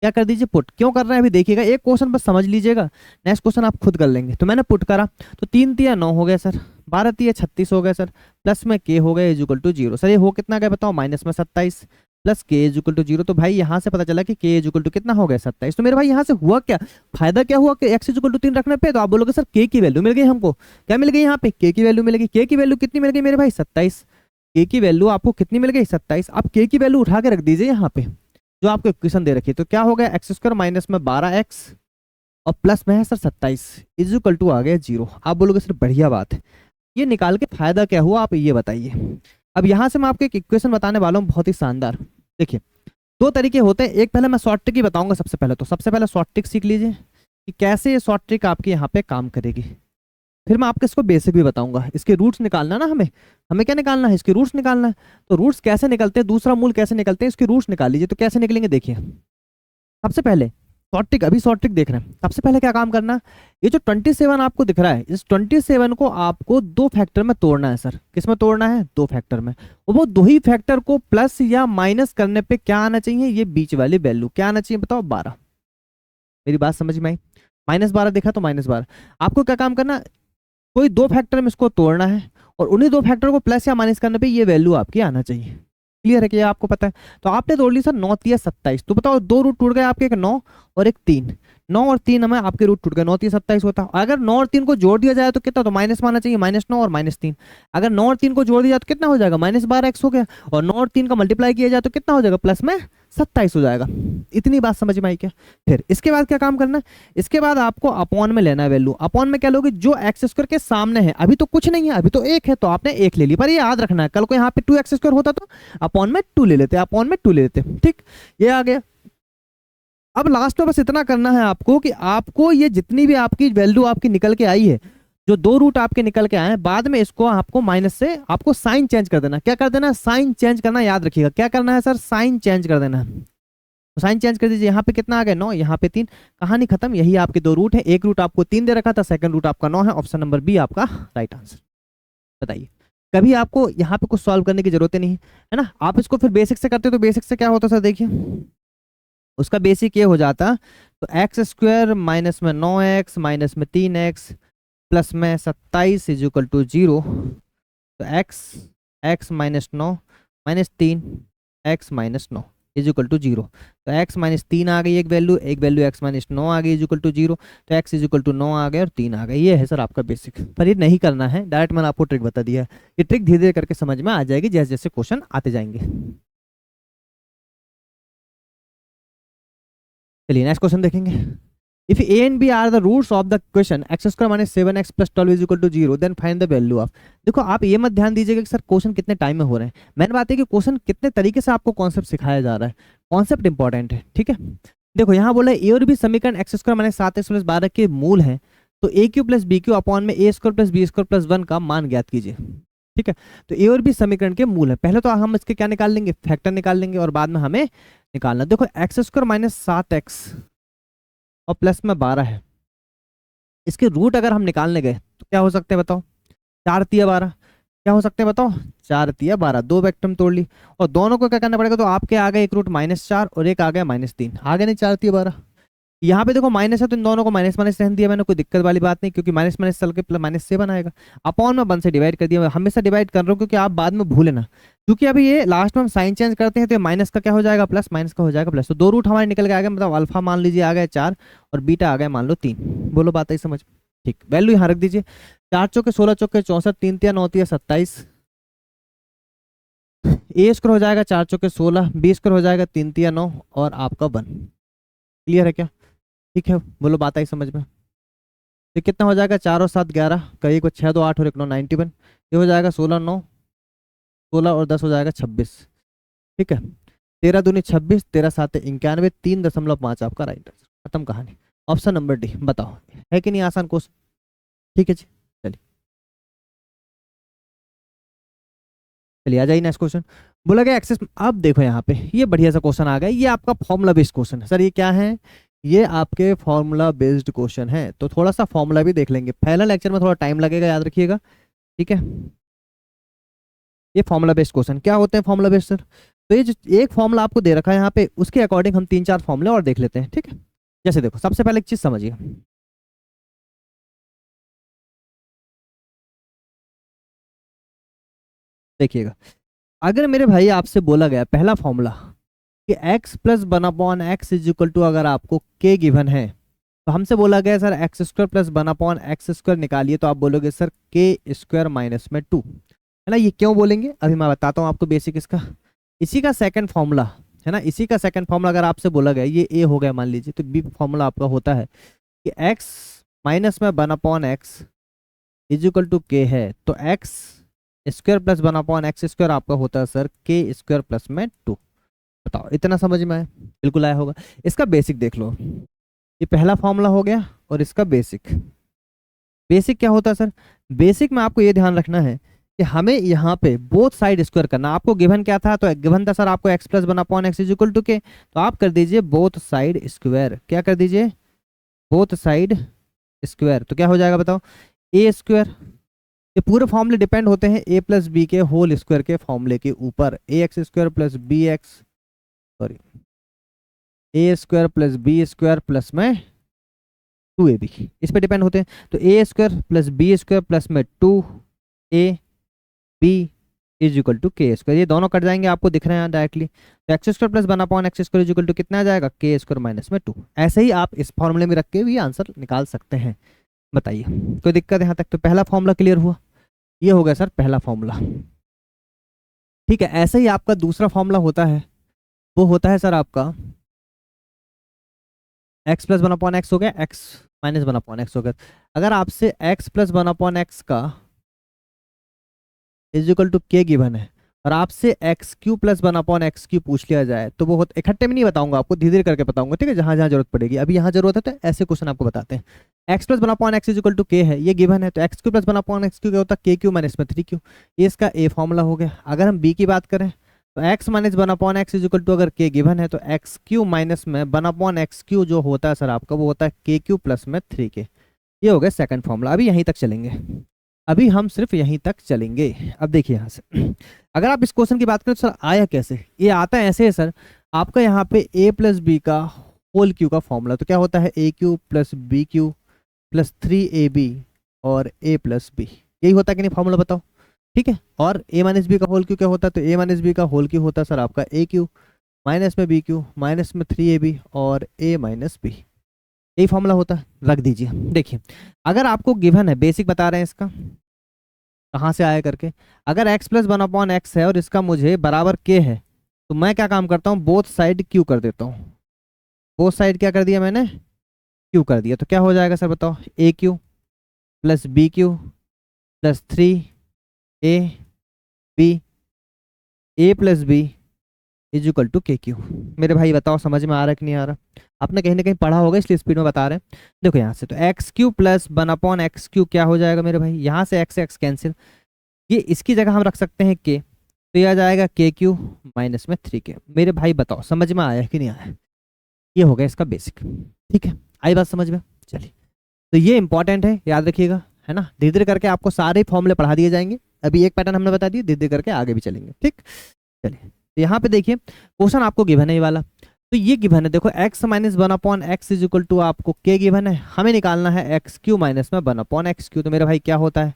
क्या कर दीजिए? पुट। क्यों कर रहे हैं अभी देखिएगा, एक क्वेश्चन बस समझ लीजिएगा, नेक्स्ट क्वेश्चन आप खुद कर लेंगे। तो मैंने पुट करा, तो 3 तिया 9 हो गया सर, 12 तिया 36 हो गया सर, प्लस में के हो गया इज इक्वल टू 0। सर ये हो कितना गया बताओ? माइनस में 27 प्लस के इज इक्वल टू 0। तो भाई यहाँ से पता चला कि के इज इक्वल टू कितना हो गया? 27। तो मेरे भाई यहाँ से हुआ क्या? फायदा क्या हुआ कि एक्स इज इक्वल टू 3 रखने पे? तो आप बोलोगे सर के की वैल्यू मिल गई हमको। क्या मिल गई? यहाँ पे के की वैल्यू मिल गई। के की वैल्यू कितनी मिल गई मेरे भाई? 27। के की वैल्यू आपको कितनी मिल गई? 27। आप के की वैल्यू उठा के रख दीजिए यहाँ पे जो आपको इक्वेशन दे रखी है। तो क्या हो गया? x² माइनस में 12x और प्लस में है सर 27 इज इक्वल टू आ गया 0। आप बोलोगे सर बढ़िया बात है, ये निकाल के फायदा क्या हुआ आप ये बताइए। अब यहाँ से मैं आपको एक इक्वेशन बताने वाला हूँ बहुत ही शानदार। देखिए, 2 तरीके होते हैं। एक पहले मैं शॉर्ट ट्रिक ही बताऊंगा सबसे पहले। तो सबसे पहले शॉर्ट ट्रिक सीख लीजिए कि कैसे ये शॉर्ट ट्रिक आपके यहाँ पे काम करेगी। फिर मैं आपको इसको बेसिक भी बताऊंगा। इसके रूट्स निकालना ना, हमें हमें क्या निकालना है? इसके रूट्स निकालना है। तो रूट्स कैसे निकलते हैं, दूसरा मूल कैसे निकलते हैं, इसके रूट्स निकाल लीजिए। तो कैसे निकलेंगे देखिए। सबसे पहले शॉर्ट ट्रिक, अभी शॉर्ट ट्रिक देख रहे हैं। सबसे पहले क्या काम करना, ये जो 27 आपको दिख रहा है, इस 27 को आपको 2 फैक्टर में तोड़ना है सर। किस में तोड़ना है? 2 फैक्टर में। और वो 2 ही फैक्टर को प्लस या माइनस करने पे क्या आना चाहिए? ये बीच वाली वैल्यू क्या आना चाहिए बताओ? 12। मेरी बात समझ में आई? -12 देखा तो -12। आपको क्या काम करना, कोई 2 फैक्टर में इसको तोड़ना है और उन्हीं 2 फैक्टर को प्लस या माइनस करने पे ये वैल्यू आपकी आना चाहिए। क्लियर है कि आपको पता है? तो आपने तोड़ ली सर 9 तिया 27। तो बताओ 2 रूट टूट गए आपके, एक 9 और एक 3। 9 और 3 हमें आपके रूट टूट गए, 9 तिया 27 होता। अगर 9 और 3 को जोड़ दिया जाए तो कितना? तो माइनस में आना चाहिए, -9 और -3। अगर 9 और 3 को जोड़ दिया जाए तो कितना हो जाएगा? -12x हो गया। और 9 और 3 का मल्टीप्लाई किया जाए तो कितना हो जाएगा? प्लस में 27 हो जाएगा। इतनी बात समझ में आई क्या? फिर इसके बाद क्या काम करना है? इसके बाद आपको अपॉन में लेना है वैल्यू। अपॉन में क्या लोगे? जो x² के सामने है, अभी तो कुछ नहीं है, अभी तो 1 है, तो आपने 1 ले ली। पर ये याद रखना है, कल को यहाँ पे 2x² होता तो अपॉन में 2 ले लेते, अपॉन में 2 ले लेते। ठीक, ये आ गया। अब लास्ट में बस इतना करना है आपको कि आपको ये जितनी भी आपकी वैल्यू आपकी निकल के आई है, जो 2 रूट आपके निकल के आए हैं, बाद में इसको आपको माइनस से आपको साइन चेंज कर देना। क्या कर देना? साइन चेंज करना। याद रखिएगा क्या करना है सर? साइन चेंज कर देना। तो साइन चेंज कर दीजिए। यहाँ पे कितना आ गया? 9, यहाँ पे 3। कहानी खत्म। यही आपके 2 रूट है। एक रूट आपको 3 दे रखा था, सेकंड रूट आपका 9 है। ऑप्शन नंबर बी आपका राइट आंसर। बताइए, कभी आपको यहाँ पे कुछ सॉल्व करने की जरूरत नहीं है ना। आप इसको फिर बेसिक से करते हो तो बेसिक से क्या होता सर? देखिए, उसका बेसिक ये हो जाता, तो x² माइनस में 9x माइनस में 3x प्लस में 27 इज इक्वल टू 0। तो x minus 9 minus 3 x minus 9। Is equal to 0। तो x माइनस 3 आ गई एक वैल्यू x माइनस 9 आ गई इज इक्वल टू 0। तो x इज इक्वल टू 9 आ गया और 3 आ गया। ये है सर आपका बेसिक, पर ये नहीं करना है, डायरेक्ट मैंने आपको ट्रिक बता दिया है। ये ट्रिक धीरे धीरे करके समझ में आ जाएगी जैसे जैसे क्वेश्चन आते जाएंगे। चलिए नेक्स्ट क्वेश्चन देखेंगे। If a and b are the roots of the question x square minus 7x plus 12 is equal to 0 then find the value of। देखो आप ये मत ध्यान दीजिएगा कि सर क्वेश्चन कितने टाइम में हो रहे हैं, मैंने बात है कि क्वेश्चन कितने तरीके से आपको कॉन्सेप्ट सिखाया जा रहा है, कॉन्सेप्ट इंपॉर्टेंट है, ठीक है। देखो यहाँ बोला ए और बी समीकरण x square minus 7x plus 12 के मूल हैं, तो A cube plus B cube upon में A square plus B square plus 1 का मान ज्ञात कीजिए, ठीक है। तो ए और बी समीकरण के मूल है, पहले तो हम इसके क्या निकाल लेंगे, फैक्टर निकाल लेंगे और बाद में हमें निकालना। देखो एक्स स्क्वायर माइनस 7x और प्लस में 12 है, इसके रूट अगर हम निकालने गए तो क्या हो सकते हैं बताओ, 4 तिया 12, क्या हो सकते हैं बताओ, 4 तिया 12, दो वेक्टर तोड़ ली और दोनों को क्या करना पड़ेगा, तो आपके आ गए एक रूट -4 और एक आ गया -3, आ गया नहीं 4 तिया 12। यहाँ पे देखो माइनस है तो इन दोनों को माइनस माइनस रहने दिया मैंने, कोई दिक्कत वाली बात नहीं, क्योंकि माइनस माइनस चल के प्लस -7 आएगा। अपॉन में 1 से डिवाइड कर दिया, हमेशा डिवाइड कर रहा हूँ क्योंकि आप बाद में भूले ना, क्योंकि अभी ये लास्ट में हम साइन चेंज करते हैं तो माइनस का क्या हो जाएगा प्लस, माइनस का हो जाएगा प्लस। तो दो रूट हमारे निकल के आ गए, मतलब अल्फा मान लीजिए आ गया 4 और बीटा आ गया मान लो 3। बोलो बात आई समझ, ठीक। वैल्यू यहाँ रख दीजिए, 4 चौके 16 चौके 64, 3 तिया 9 तिया 27, ए स्क्वायर हो जाएगा 4 चौके 16, बी स्क्वायर हो जाएगा 3 तिया 9 और आपका 1। क्लियर है क्या, ठीक है। बोलो बात आई समझ में। तो कितना हो जाएगा, 4 और 7 11, कहीं को 6 2 8 और 1 9 91, ये हो जाएगा 16 9 16 और 10 हो जाएगा 26, ठीक है। 13 दूनी 26, 13 7 91, 3.5 आपका राइट आंसर, खत्म कहानी। ऑप्शन नंबर डी, बताओ है कि नहीं आसान क्वेश्चन, ठीक है जी। चलिए चलिए आ जाइए नेक्स्ट क्वेश्चन। बोला गया एक्सेस, अब देखो यहाँ पे ये बढ़िया सा क्वेश्चन आ गया, ये आपका फॉर्मूला बेस्ड क्वेश्चन है सर। ये क्या है, ये आपके फॉर्मूला बेस्ड क्वेश्चन है, तो थोड़ा सा फॉर्मूला भी देख लेंगे, पहला लेक्चर में थोड़ा टाइम लगेगा, याद रखिएगा, ठीक है। ये फॉर्मूला बेस्ड क्वेश्चन क्या होते हैं, फॉर्मूला बेस्ड सर, तो ये जो एक फॉर्मूला आपको दे रखा है यहाँ पे, उसके अकॉर्डिंग हम 3 4 फॉर्मूले और देख लेते हैं, ठीक है। जैसे देखो सबसे पहले एक चीज समझिए, देखिएगा, अगर मेरे भाई आपसे बोला गया पहला फॉर्मूला कि x plus 1/x is equal to, अगर आपको k गिवन है तो हमसे बोला गया sir x square plus 1/x square निकालिए, तो आप बोलोगे सर k स्क्वायर माइनस में 2, है ना। ये क्यों बोलेंगे अभी मैं बताता हूँ आपको बेसिक इसका, इसी का सेकंड फॉर्मूला है ना, इसी का सेकंड फॉर्मूला अगर आपसे बोला गया ये a हो गया मान लीजिए, तो b फॉर्मूला आपका होता है कि x माइनस में 1/x is equal to k है, तो x square plus 1/x square आपका होता है सर k स्क्वायर प्लस में 2। बताओ इतना समझ में आया, बिल्कुल आया होगा। इसका बेसिक देख लो, ये पहला फॉर्मूला हो गया और इसका बेसिक, बेसिक क्या होता है सर, बेसिक में आपको ये ध्यान रखना है कि हमें यहाँ पे बोथ साइड स्क्वायर करना। आपको गिवन क्या था, तो गिवन था सर आपको x plus 1/x is equal to k, तो आप कर दीजिए बोथ साइड स्क्वायर, क्या कर दीजिए बोथ साइड स्क्वायर, तो क्या हो जाएगा बताओ ए स्क्वायर। ये पूरे फॉर्मूले डिपेंड होते हैं ए प्लस बी के होल स्क्वायर के फॉर्मूले के ऊपर, A x square plus B X, sorry A square plus B square plus में 2ab, इस पे डिपेंड होते हैं। तो A square plus B square plus में 2ab is equal to K square, ये दोनों कट जाएंगे आपको दिख रहे हैं डायरेक्टली, तो x square plus 1/x square is equal to कितना आ जाएगा के स्क्वायर माइनस में 2। ऐसे ही आप इस फॉर्मूले में रख के भी आंसर निकाल सकते हैं। बताइए कोई दिक्कत है यहाँ तक, तो पहला फॉर्मूला क्लियर हुआ, ये हो गया सर पहला फॉर्मूला, ठीक है। ऐसे ही आपका दूसरा फॉर्मूला होता है, वो होता है सर आपका x प्लस 1/x हो गया, x माइनस 1/x हो गया। अगर आपसे x प्लस 1/x का is equal to k given है और आपसे x cube plus 1/x Q पूछ लिया जाए, तो वो होता, इकट्ठे में नहीं बताऊंगा आपको, धीरे धीरे करके बताऊंगा, ठीक है, जहां जहां जरूरत पड़ेगी। अभी यहाँ जरूरत है तो ऐसे क्वेश्चन आपको बताते हैं। X plus 1/x is equal to k है, ये गिवन है, तो x cube plus 1/x Q क्या होता है k क्यू माइनस में 3q, ये इसका a फॉर्मूला हो गया। अगर हम b की बात करें तो x minus 1/x is equal to, अगर k गिवन है तो एक्स क्यू माइनस में 1/x क्यू जो होता है सर आपका, वो होता है k क्यू प्लस में 3k। ये हो गया सेकंड फॉर्मूला। अभी यहीं तक चलेंगे, अभी हम सिर्फ यहीं तक चलेंगे। अब देखिए यहाँ से अगर आप इस क्वेश्चन की बात करें तो सर आया कैसे, ये आता है ऐसे है सर, आपका यहाँ पे a प्लस बी का होल क्यू का फॉर्मूला, तो क्या होता है A cube plus B cube plus 3ab और a प्लस बी, यही होता है कि नहीं फॉर्मूला, बताओ, ठीक है। और a माइनस बी का होल क्यू क्या होता है, तो a माइनस बी का होल क्यू होता है सर आपका ए क्यू माइनस में बी क्यू माइनस में 3ab और a माइनस बी, यही फॉर्मूला होता है, रख दीजिए। देखिए अगर आपको गिवन है, बेसिक बता रहे हैं इसका कहाँ से आया करके, अगर x प्लस 1/x है और इसका मुझे बराबर k है, तो मैं क्या काम करता हूँ, बोथ साइड q कर देता हूँ। बोथ साइड क्या कर दिया मैंने, q कर दिया, तो क्या हो जाएगा सर बताओ, A cube plus B cube plus 3a b a plus B is equal to K cube. मेरे भाई बताओ समझ में आ रहा है कि नहीं आ रहा, आपने कहीं ना कहीं पढ़ा होगा इसलिए स्पीड में बता रहे हैं। देखो यहाँ से तो x cube plus 1/x Q क्या हो जाएगा मेरे भाई, यहाँ से x कैंसिल, ये इसकी जगह हम रख सकते हैं के, तो ये आ जाएगा के क्यू माइनस में 3k। मेरे भाई बताओ समझ में आया कि नहीं आया, ये हो गया इसका बेसिक। ठीक है, आई बात समझ में, चलिए तो ये इंपॉर्टेंट है, याद रखिएगा, है ना। धीरे धीरे करके आपको सारे फॉर्मूले पढ़ा दिए जाएंगे, अभी एक पैटर्न हमने बता दिया, धीरे धीरे करके आगे भी चलेंगे। ठीक, चलिए तो यहाँ पे देखिए क्वेश्चन आपको गिवन है ये वाला, तो ये गिवन है देखो x minus 1/x is equal to आपको k गिवन है, हमें निकालना है एक्स क्यू माइनस में 1/x क्यू, तो मेरे भाई क्या होता है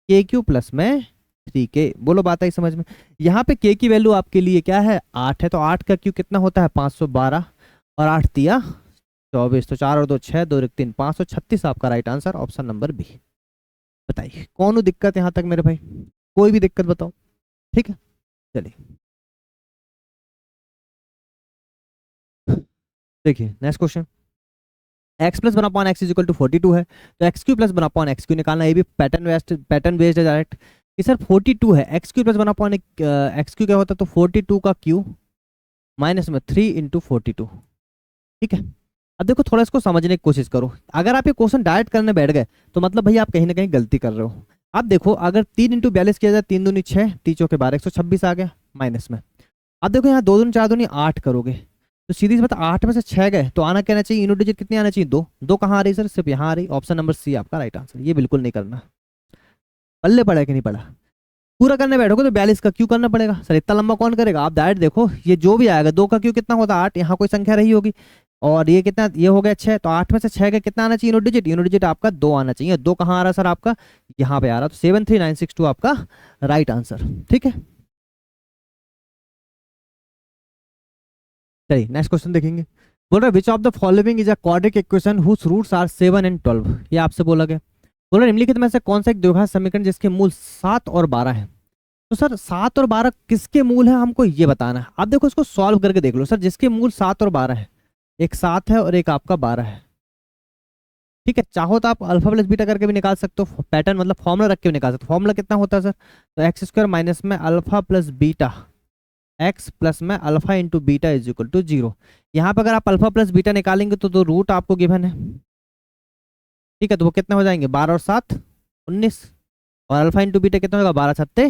के क्यू प्लस में 3k। बोलो बात आई समझ में। यहाँ पे k की वैल्यू आपके लिए क्या है 8 है, तो 8 का क्यू कितना होता है 512 और 8 दिया 24, तो 4 और 2 6, 2 और 1 3, 536 आपका right answer option number b. बताइए कौन दिक्कत यहाँ तक मेरे भाई, कोई भी दिक्कत बताओ। ठीक है, चलिए देखिए next question, x plus 1/x is equal to 42 है, तो x cube plus 1/x Q निकालना, ये भी पैटर्न बेस्ड है डायरेक्ट कि सर 42 है, x cube plus 1/x Q क्या होता है, तो 42 का क्यू माइनस में 3 इंटू 42। ठीक है, अब देखो थोड़ा इसको समझने की कोशिश करो, अगर आप ये क्वेश्चन डायरेक्ट करने बैठ गए तो मतलब भाई आप कहीं ना कहीं गलती कर रहे हो। अब देखो अगर 3 इंटू 42 किया जाए, 3 दूनी 6, 3 चौके 12, 126 आ गया माइनस में। अब देखो यहाँ 2 दूनी 4 दूनी 8 करोगे, तो सीधी सी बात 8 में से 6 गए तो आना क्या चाहिए, यूनिट डिजिट कितनी आना चाहिए, 2। 2 कहाँ आ रही सर, सिर्फ यहाँ आ रही, ऑप्शन नंबर सी आपका राइट आंसर। ये बिल्कुल नहीं करना, पल्ले पड़ा कि नहीं पड़ा, पूरा करने बैठोगे तो 42 का क्यू करना पड़ेगा। सर इतना लंबा कौन करेगा, आप डायरेक्ट देखो ये जो भी आएगा, 2 का क्यू कितना होता है 8, यहाँ कोई संख्या रही होगी, और ये कितना, ये हो गया 6, तो 8 में से 6 का कितना आना चाहिए यूनिट डिजिट, यूनिट डिजिट आपका 2 आना चाहिए। 2 कहाँ आ रहा है सर आपका, यहाँ पे आ रहा, तो 73962 आपका राइट आंसर। ठीक है, चलिए नेक्स्ट क्वेश्चन देखेंगे। बोल रहा है which of the following is a quadratic equation whose roots are 7 and 12, ये आपसे बोला गया। बोल रहा है निम्नलिखित में से कौन सा एक द्विघात समीकरण जिसके मूल 7 और 12 है, तो सर 7 और 12 किसके मूल है हमको ये बताना है। आप देखो इसको सॉल्व करके देख लो, सर जिसके मूल 7 और 12 है, एक 7 है और एक आपका 12 है। ठीक है, चाहो तो आप अल्फा प्लस बीटा करके भी निकाल सकते हो, पैटर्न मतलब फॉर्मूला रख के भी निकाल सकते हो। फॉर्मूला कितना होता है सर, तो एक्स स्क्वायर माइनस में alpha plus beta X plus में alpha into beta is equal to 0। यहाँ पर अगर आप अल्फा प्लस बीटा निकालेंगे तो रूट आपको गिवन है। ठीक है, तो वो कितने हो जाएंगे 12 और 7 19, और अल्फा इंटू बीटा कितना होगा 12 छत्ते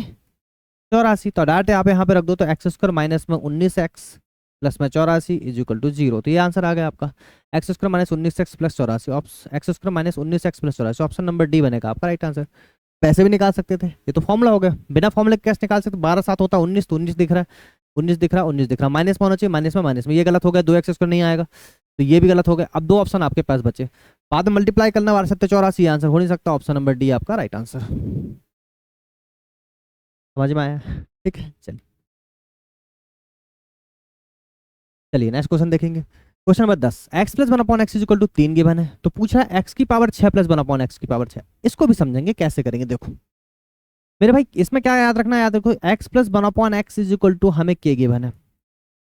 84, तो डायरेक्ट आप यहाँ पे रख दो, तो एक्स स्क्वायर माइनस में 19x प्लस में 84 इज इक्वल टू 0। तो ये आंसर आ गया आपका, x square minus 19x plus 84, x square minus 19x plus 84, option number D बनेगा आपका राइट आंसर। पैसे भी निकाल सकते थे, ये तो फॉर्मूला हो गया, बिना फॉर्मूले कैसे निकाल सकते, 12 7 होता 19, तो 19 दिख रहा है, 19 दिख रहा है, 19 दिख रहा है, माइनस में होना चाहिए, माइनस में, ये गलत हो गया, 2x स्क्वायर नहीं आएगा, तो ये भी गलत हो गया। अब 2 ऑप्शन आपके पास बचे, बाद में मल्टीप्लाई करना 12 7 84, आंसर हो नहीं सकता, ऑप्शन नंबर डी आपका राइट आंसर। समझ में आया, ठीक है, चलिए चलिए नेक्स्ट क्वेश्चन देखेंगे। Question number 10, x plus 1/x is equal to 3 given है, तो पूछा है x की पावर 6 प्लस 1/x की पावर 6। इसको भी समझेंगे कैसे करेंगे, देखो मेरे भाई इसमें क्या याद रखना है, याद रखो x plus 1/x is equal to हमें k गिवन है,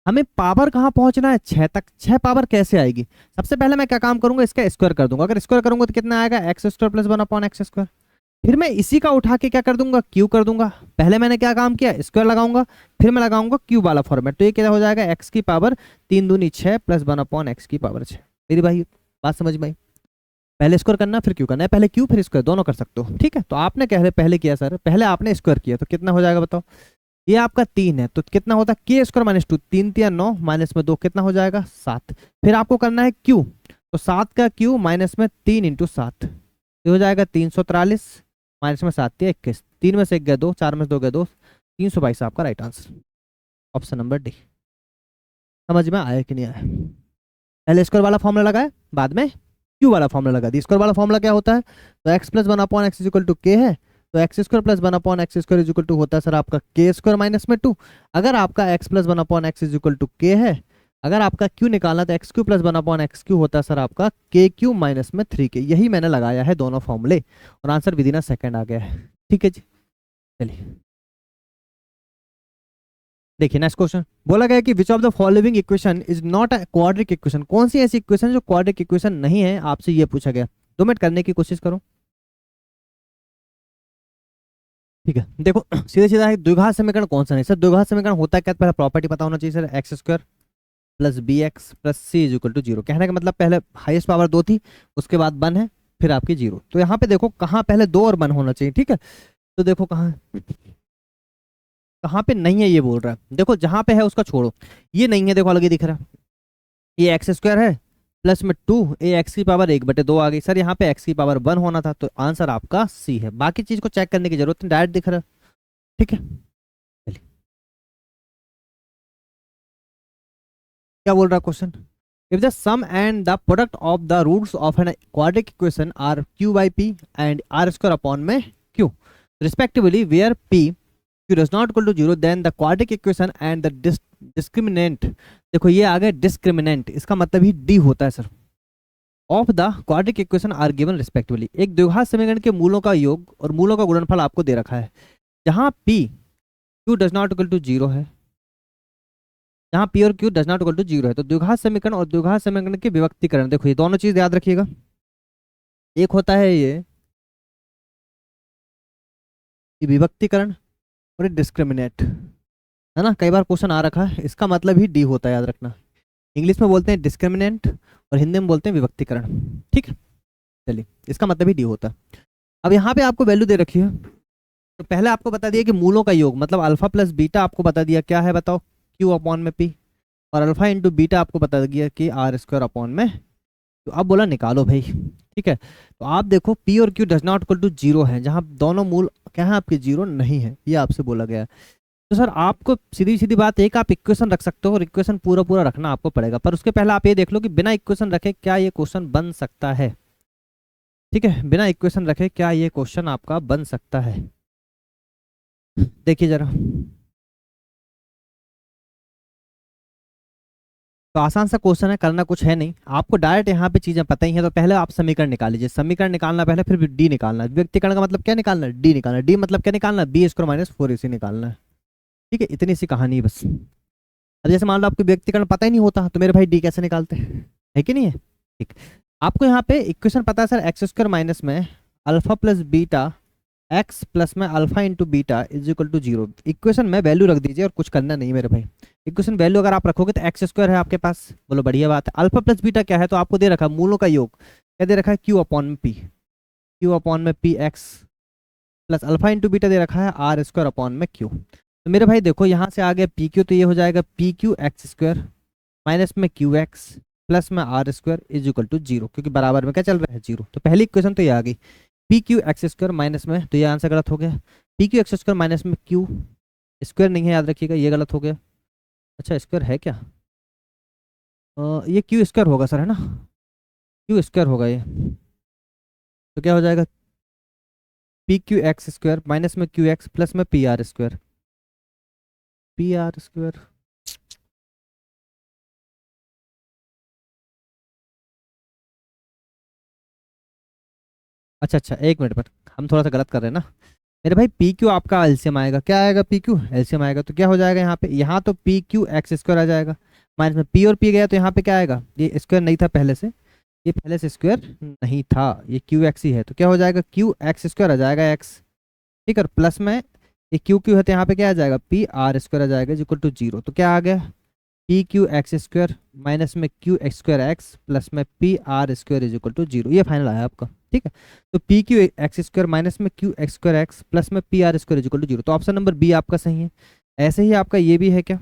हमें पावर कहाँ पहुंचना है 6 तक। 6 पावर कैसे आएगी, सबसे पहले मैं क्या काम करूंगा, इसका स्क्वायर कर दूंगा, अगर स्क्वायर करूंगा तो कितना आएगा x square plus 1/x square, फिर मैं इसी का उठा के क्या कर दूंगा क्यू कर दूंगा। पहले मैंने क्या काम किया, स्क्वायर लगाऊंगा, फिर मैं लगाऊंगा क्यू वाला फॉर्मेट, तो ये क्या हो जाएगा एक्स की पावर 3 दूनी 6 प्लस 1/x की पावर 6। मेरी भाई बात समझ में आई, पहले स्क्वायर करना फिर क्यू करना है, पहले क्यू फिर स्क्वायर दोनों कर सकते हो। ठीक है, तो आपने कह पहले किया सर, पहले आपने स्क्वायर किया, तो कितना हो जाएगा बताओ, ये आपका 3 है, तो कितना होता है के स्क्वायर माइनस 2, 3 3 9 माइनस में 2 कितना हो जाएगा 7। फिर आपको करना है क्यू, तो 7 का क्यू माइनस में 3 इंटू 7, ये हो जाएगा 343 माइनस में 7 या 21, 3 में से 1 गया 2, 4 में से 2 गया 2, 322 आपका right answer, option number D. समझ में आया कि नहीं आया, पहले स्क्वायर वाला फॉर्मूला लगाया, बाद में क्यू वाला फॉर्मूला लगा दिया। स्क्वायर वाला फॉर्मूला क्या होता है, तो x plus 1/x is equal to k है, तो x square plus 1 x square is equal to होता है सर आपका के स्क्वायर माइनस में 2। अगर आपका x plus 1 x is equal to k है, अगर आपका क्यू निकालना तो x cube plus 1 x cube होता है सर आपका के क्यू माइनस में 3 के। यही मैंने लगाया है दोनों फॉर्मूले और answer within a second आ गया है। ठीक है जी, चलिए देखिए नेक्स्ट क्वेश्चन। बोला गया कि विच of the following equation is not a quadratic equation. कौन सी ऐसी इक्वेशन जो क्वाड्रिक इक्वेशन नहीं है, आपसे ये पूछा गया। 2 मिनट करने की कोशिश करो। ठीक है, देखो सीधे सीधा है, द्विघात समीकरण कौन सा नहीं सर। द्विघात समीकरण होता है क्या, पहले प्रॉपर्टी पता होना चाहिए sir. X square plus B x plus C is equal to 0। कहने का मतलब पहले हाईएस्ट पावर 2 थी, उसके बाद 1 है, फिर आपकी 0। तो यहाँ पे देखो कहाँ पहले 2 और 1 होना चाहिए। ठीक है, तो देखो कहाँ कहाँ पे नहीं है ये बोल रहा है। देखो जहां पे है उसका छोड़ो, ये नहीं है, देखो अलग ही दिख रहा है। ये एक्स स्क्वायर है प्लस में 2, ये एक्स की पावर 1/2 आ गई सर। यहाँ पे एक्स की पावर 1 होना था, तो आंसर आपका सी है। बाकी चीज को चेक करने की जरूरत नहीं, डायरेक्ट दिख रहा है। ठीक है, चलिए क्या बोल रहा है question. If the sum and the product of the roots of an quadratic equation are Q by P and R square upon में Q respectively, where P q does not equal to 0, then the quadratic equation and the discriminant, देखो ये आ गया discriminant, इसका मतलब ही d होता है sir, of the quadratic equation are given respectively. एक द्विघात समीकरण के मूलों का योग और मूलों का गुणनफल आपको दे रखा है। जहां p q does not equal to 0 है, जहां p और q does not equal to 0 है, तो द्विघात समीकरण और द्विघात समीकरण के विभक्तीकरण, देखो ये दोनों चीज याद रखिएगा। एक होता है ये विभक्तीकरण और डिस्क्रिमिनेट, है ना। कई बार क्वेश्चन आ रखा है, इसका मतलब ही डी होता है, याद रखना। इंग्लिश में बोलते हैं डिस्क्रिमिनेंट और हिंदी में बोलते हैं विभक्तीकरण। ठीक है, चलिए इसका मतलब ही डी होता है। अब यहाँ पे आपको वैल्यू दे रखी है, तो पहले आपको बता दिया कि मूलों का योग मतलब अल्फा प्लस बीटा आपको बता दिया क्या है, बताओ, क्यू अपॉन में पी, और अल्फा इंटू बीटा आपको बता दिया कि आर स्क्वायर अपॉन में। तो अब बोला निकालो भाई। ठीक है, तो आप देखो पी और q does not equal to 0 है, जहां दोनों मूल क्या है आपके 0 नहीं है, ये आपसे बोला गया है। तो सर आपको सीधी सीधी बात, एक आप इक्वेशन रख सकते हो और इक्वेशन पूरा पूरा रखना आपको पड़ेगा, पर उसके पहले आप ये देख लो कि बिना इक्वेशन रखे क्या ये क्वेश्चन बन सकता है। ठीक है, बिना इक्वेशन रखे क्या ये क्वेश्चन आपका बन सकता है। देखिए जरा, तो आसान सा क्वेश्चन है, करना कुछ है नहीं आपको, डायरेक्ट यहाँ पे चीजें पता ही है। तो पहले आप समीकरण निकाल लीजिए, समीकरण निकालना पहले, फिर डी निकालना। व्यक्तिकरण का मतलब क्या निकालना है, डी निकालना। डी मतलब क्या निकालना है, बी स्क्वायर माइनस 4ac निकालना है। ठीक है, इतनी सी कहानी है बस। अब जैसे मान लो आपको व्यक्तिकरण पता ही नहीं होता, तो मेरे भाई डी कैसे निकालते हैं, है कि नहीं है। ठीक, आपको यहाँ पे इक्वेशन पता है सर, एक्स स्क्वायर माइनस में alpha plus beta X plus में alpha into beta is equal to 0। Equation में वैल्यू रख दीजिए और कुछ करना नहीं मेरे भाई। इक्वेशन वैल्यू अगर आप रखोगे तो एक्स स्क्वायर है आपके पास, बोलो बढ़िया बात है। अल्फा प्लस बीटा क्या है, तो आपको दे रखा है मूलों का योग, क्या दे रखा है, क्यू अपॉन में पी, क्यू अपॉन में P X plus alpha into beta दे रखा है आर स्क्वायर अपॉन में क्यू। तो मेरे भाई देखो यहाँ से आ गया पी क्यू, तो ये हो जाएगा p Q x square minus में क्यू एक्स प्लस में r square is equal to 0, क्योंकि बराबर में क्या चल रहा है 0। तो पहली इक्वेशन तो ये आ गई, P Q x square minus में, तो ये आंसर गलत हो गया। P Q x square minus में क्यू स्क्वायर नहीं है, याद रखिएगा, ये गलत हो गया। अच्छा स्क्वायर है क्या, ये क्यू स्क्वायर होगा सर, है ना, क्यू स्क्वायर होगा ये। तो क्या हो जाएगा, p Q x square minus में क्यू एक्स प्लस में P R square, P R square. अच्छा अच्छा, एक मिनट पर, हम थोड़ा सा गलत कर रहे हैं ना मेरे भाई। पी क्यू आपका एलसीएम आएगा, क्या आएगा, पी क्यू एलसीएम आएगा, तो क्या हो जाएगा यहाँ पे, यहाँ तो पी क्यू एक्स स्क्वायर आ जाएगा, माइनस में पी और पी गया, तो यहाँ पे क्या आएगा, ये स्क्वायर नहीं था पहले से, ये पहले से स्क्वायर नहीं था, ये क्यू एक्स ही है, तो क्या हो जाएगा, क्यू एक्स स्क्वायर आ जाएगा एक्स। ठीक है, प्लस में ये क्यू क्यू है, तो यहाँ पे क्या आ जाएगा, पी आर स्क्वायर आ जाएगा इक्वल टू 0। तो क्या आ गया, P Q x square minus में Q x square X plus में P R square is equal to 0, ये फाइनल आया आपका। ठीक है, तो P Q x square minus में Q x square X plus में P R square is equal to 0, तो ऑप्शन नंबर बी आपका सही है। ऐसे ही आपका ये भी है क्या,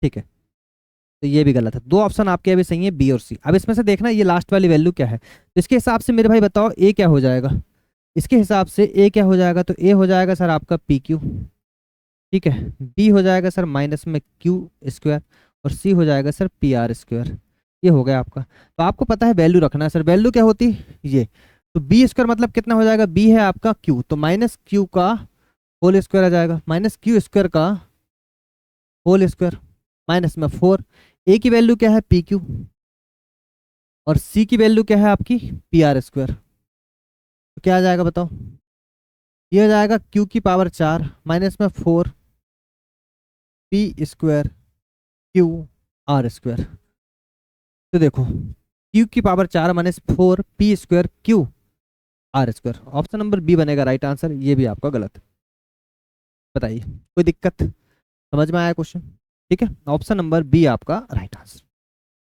ठीक है, तो ये भी गलत है। 2 ऑप्शन आपके अभी सही है, बी और सी। अब इसमें से देखना ये लास्ट वाली वैल्यू क्या है, तो इसके हिसाब से मेरे भाई बताओ ए क्या हो जाएगा, इसके हिसाब से ए क्या हो जाएगा, तो ए हो जाएगा सर आपका पी क्यू, ठीक है, बी हो जाएगा सर माइनस में क्यू स्क्वायर, और सी हो जाएगा सर पी आर स्क्वायर। ये हो गया आपका। तो आपको पता है वैल्यू रखना है सर, वैल्यू क्या होती है ये, तो बी स्क्वायर मतलब कितना हो जाएगा, बी है आपका क्यू, तो माइनस क्यू का होल स्क्वायर आ जाएगा, माइनस क्यू स्क्वायर का होल स्क्वायर, माइनस में 4। ए की वैल्यू क्या है पी क्यू, और सी की वैल्यू क्या है आपकी पी आर स्क्वायर। तो क्या आ जाएगा बताओ, ये आ जाएगा क्यू की पावर 4 माइनस में 4 p square q r square. तो देखो क्यू की power 4 minus 4 p square q r square, option number B बनेगा राइट आंसर। ये भी आपका गलत है। बताइए कोई दिक्कत, समझ में आया क्वेश्चन? ठीक है, ऑप्शन नंबर बी आपका राइट आंसर।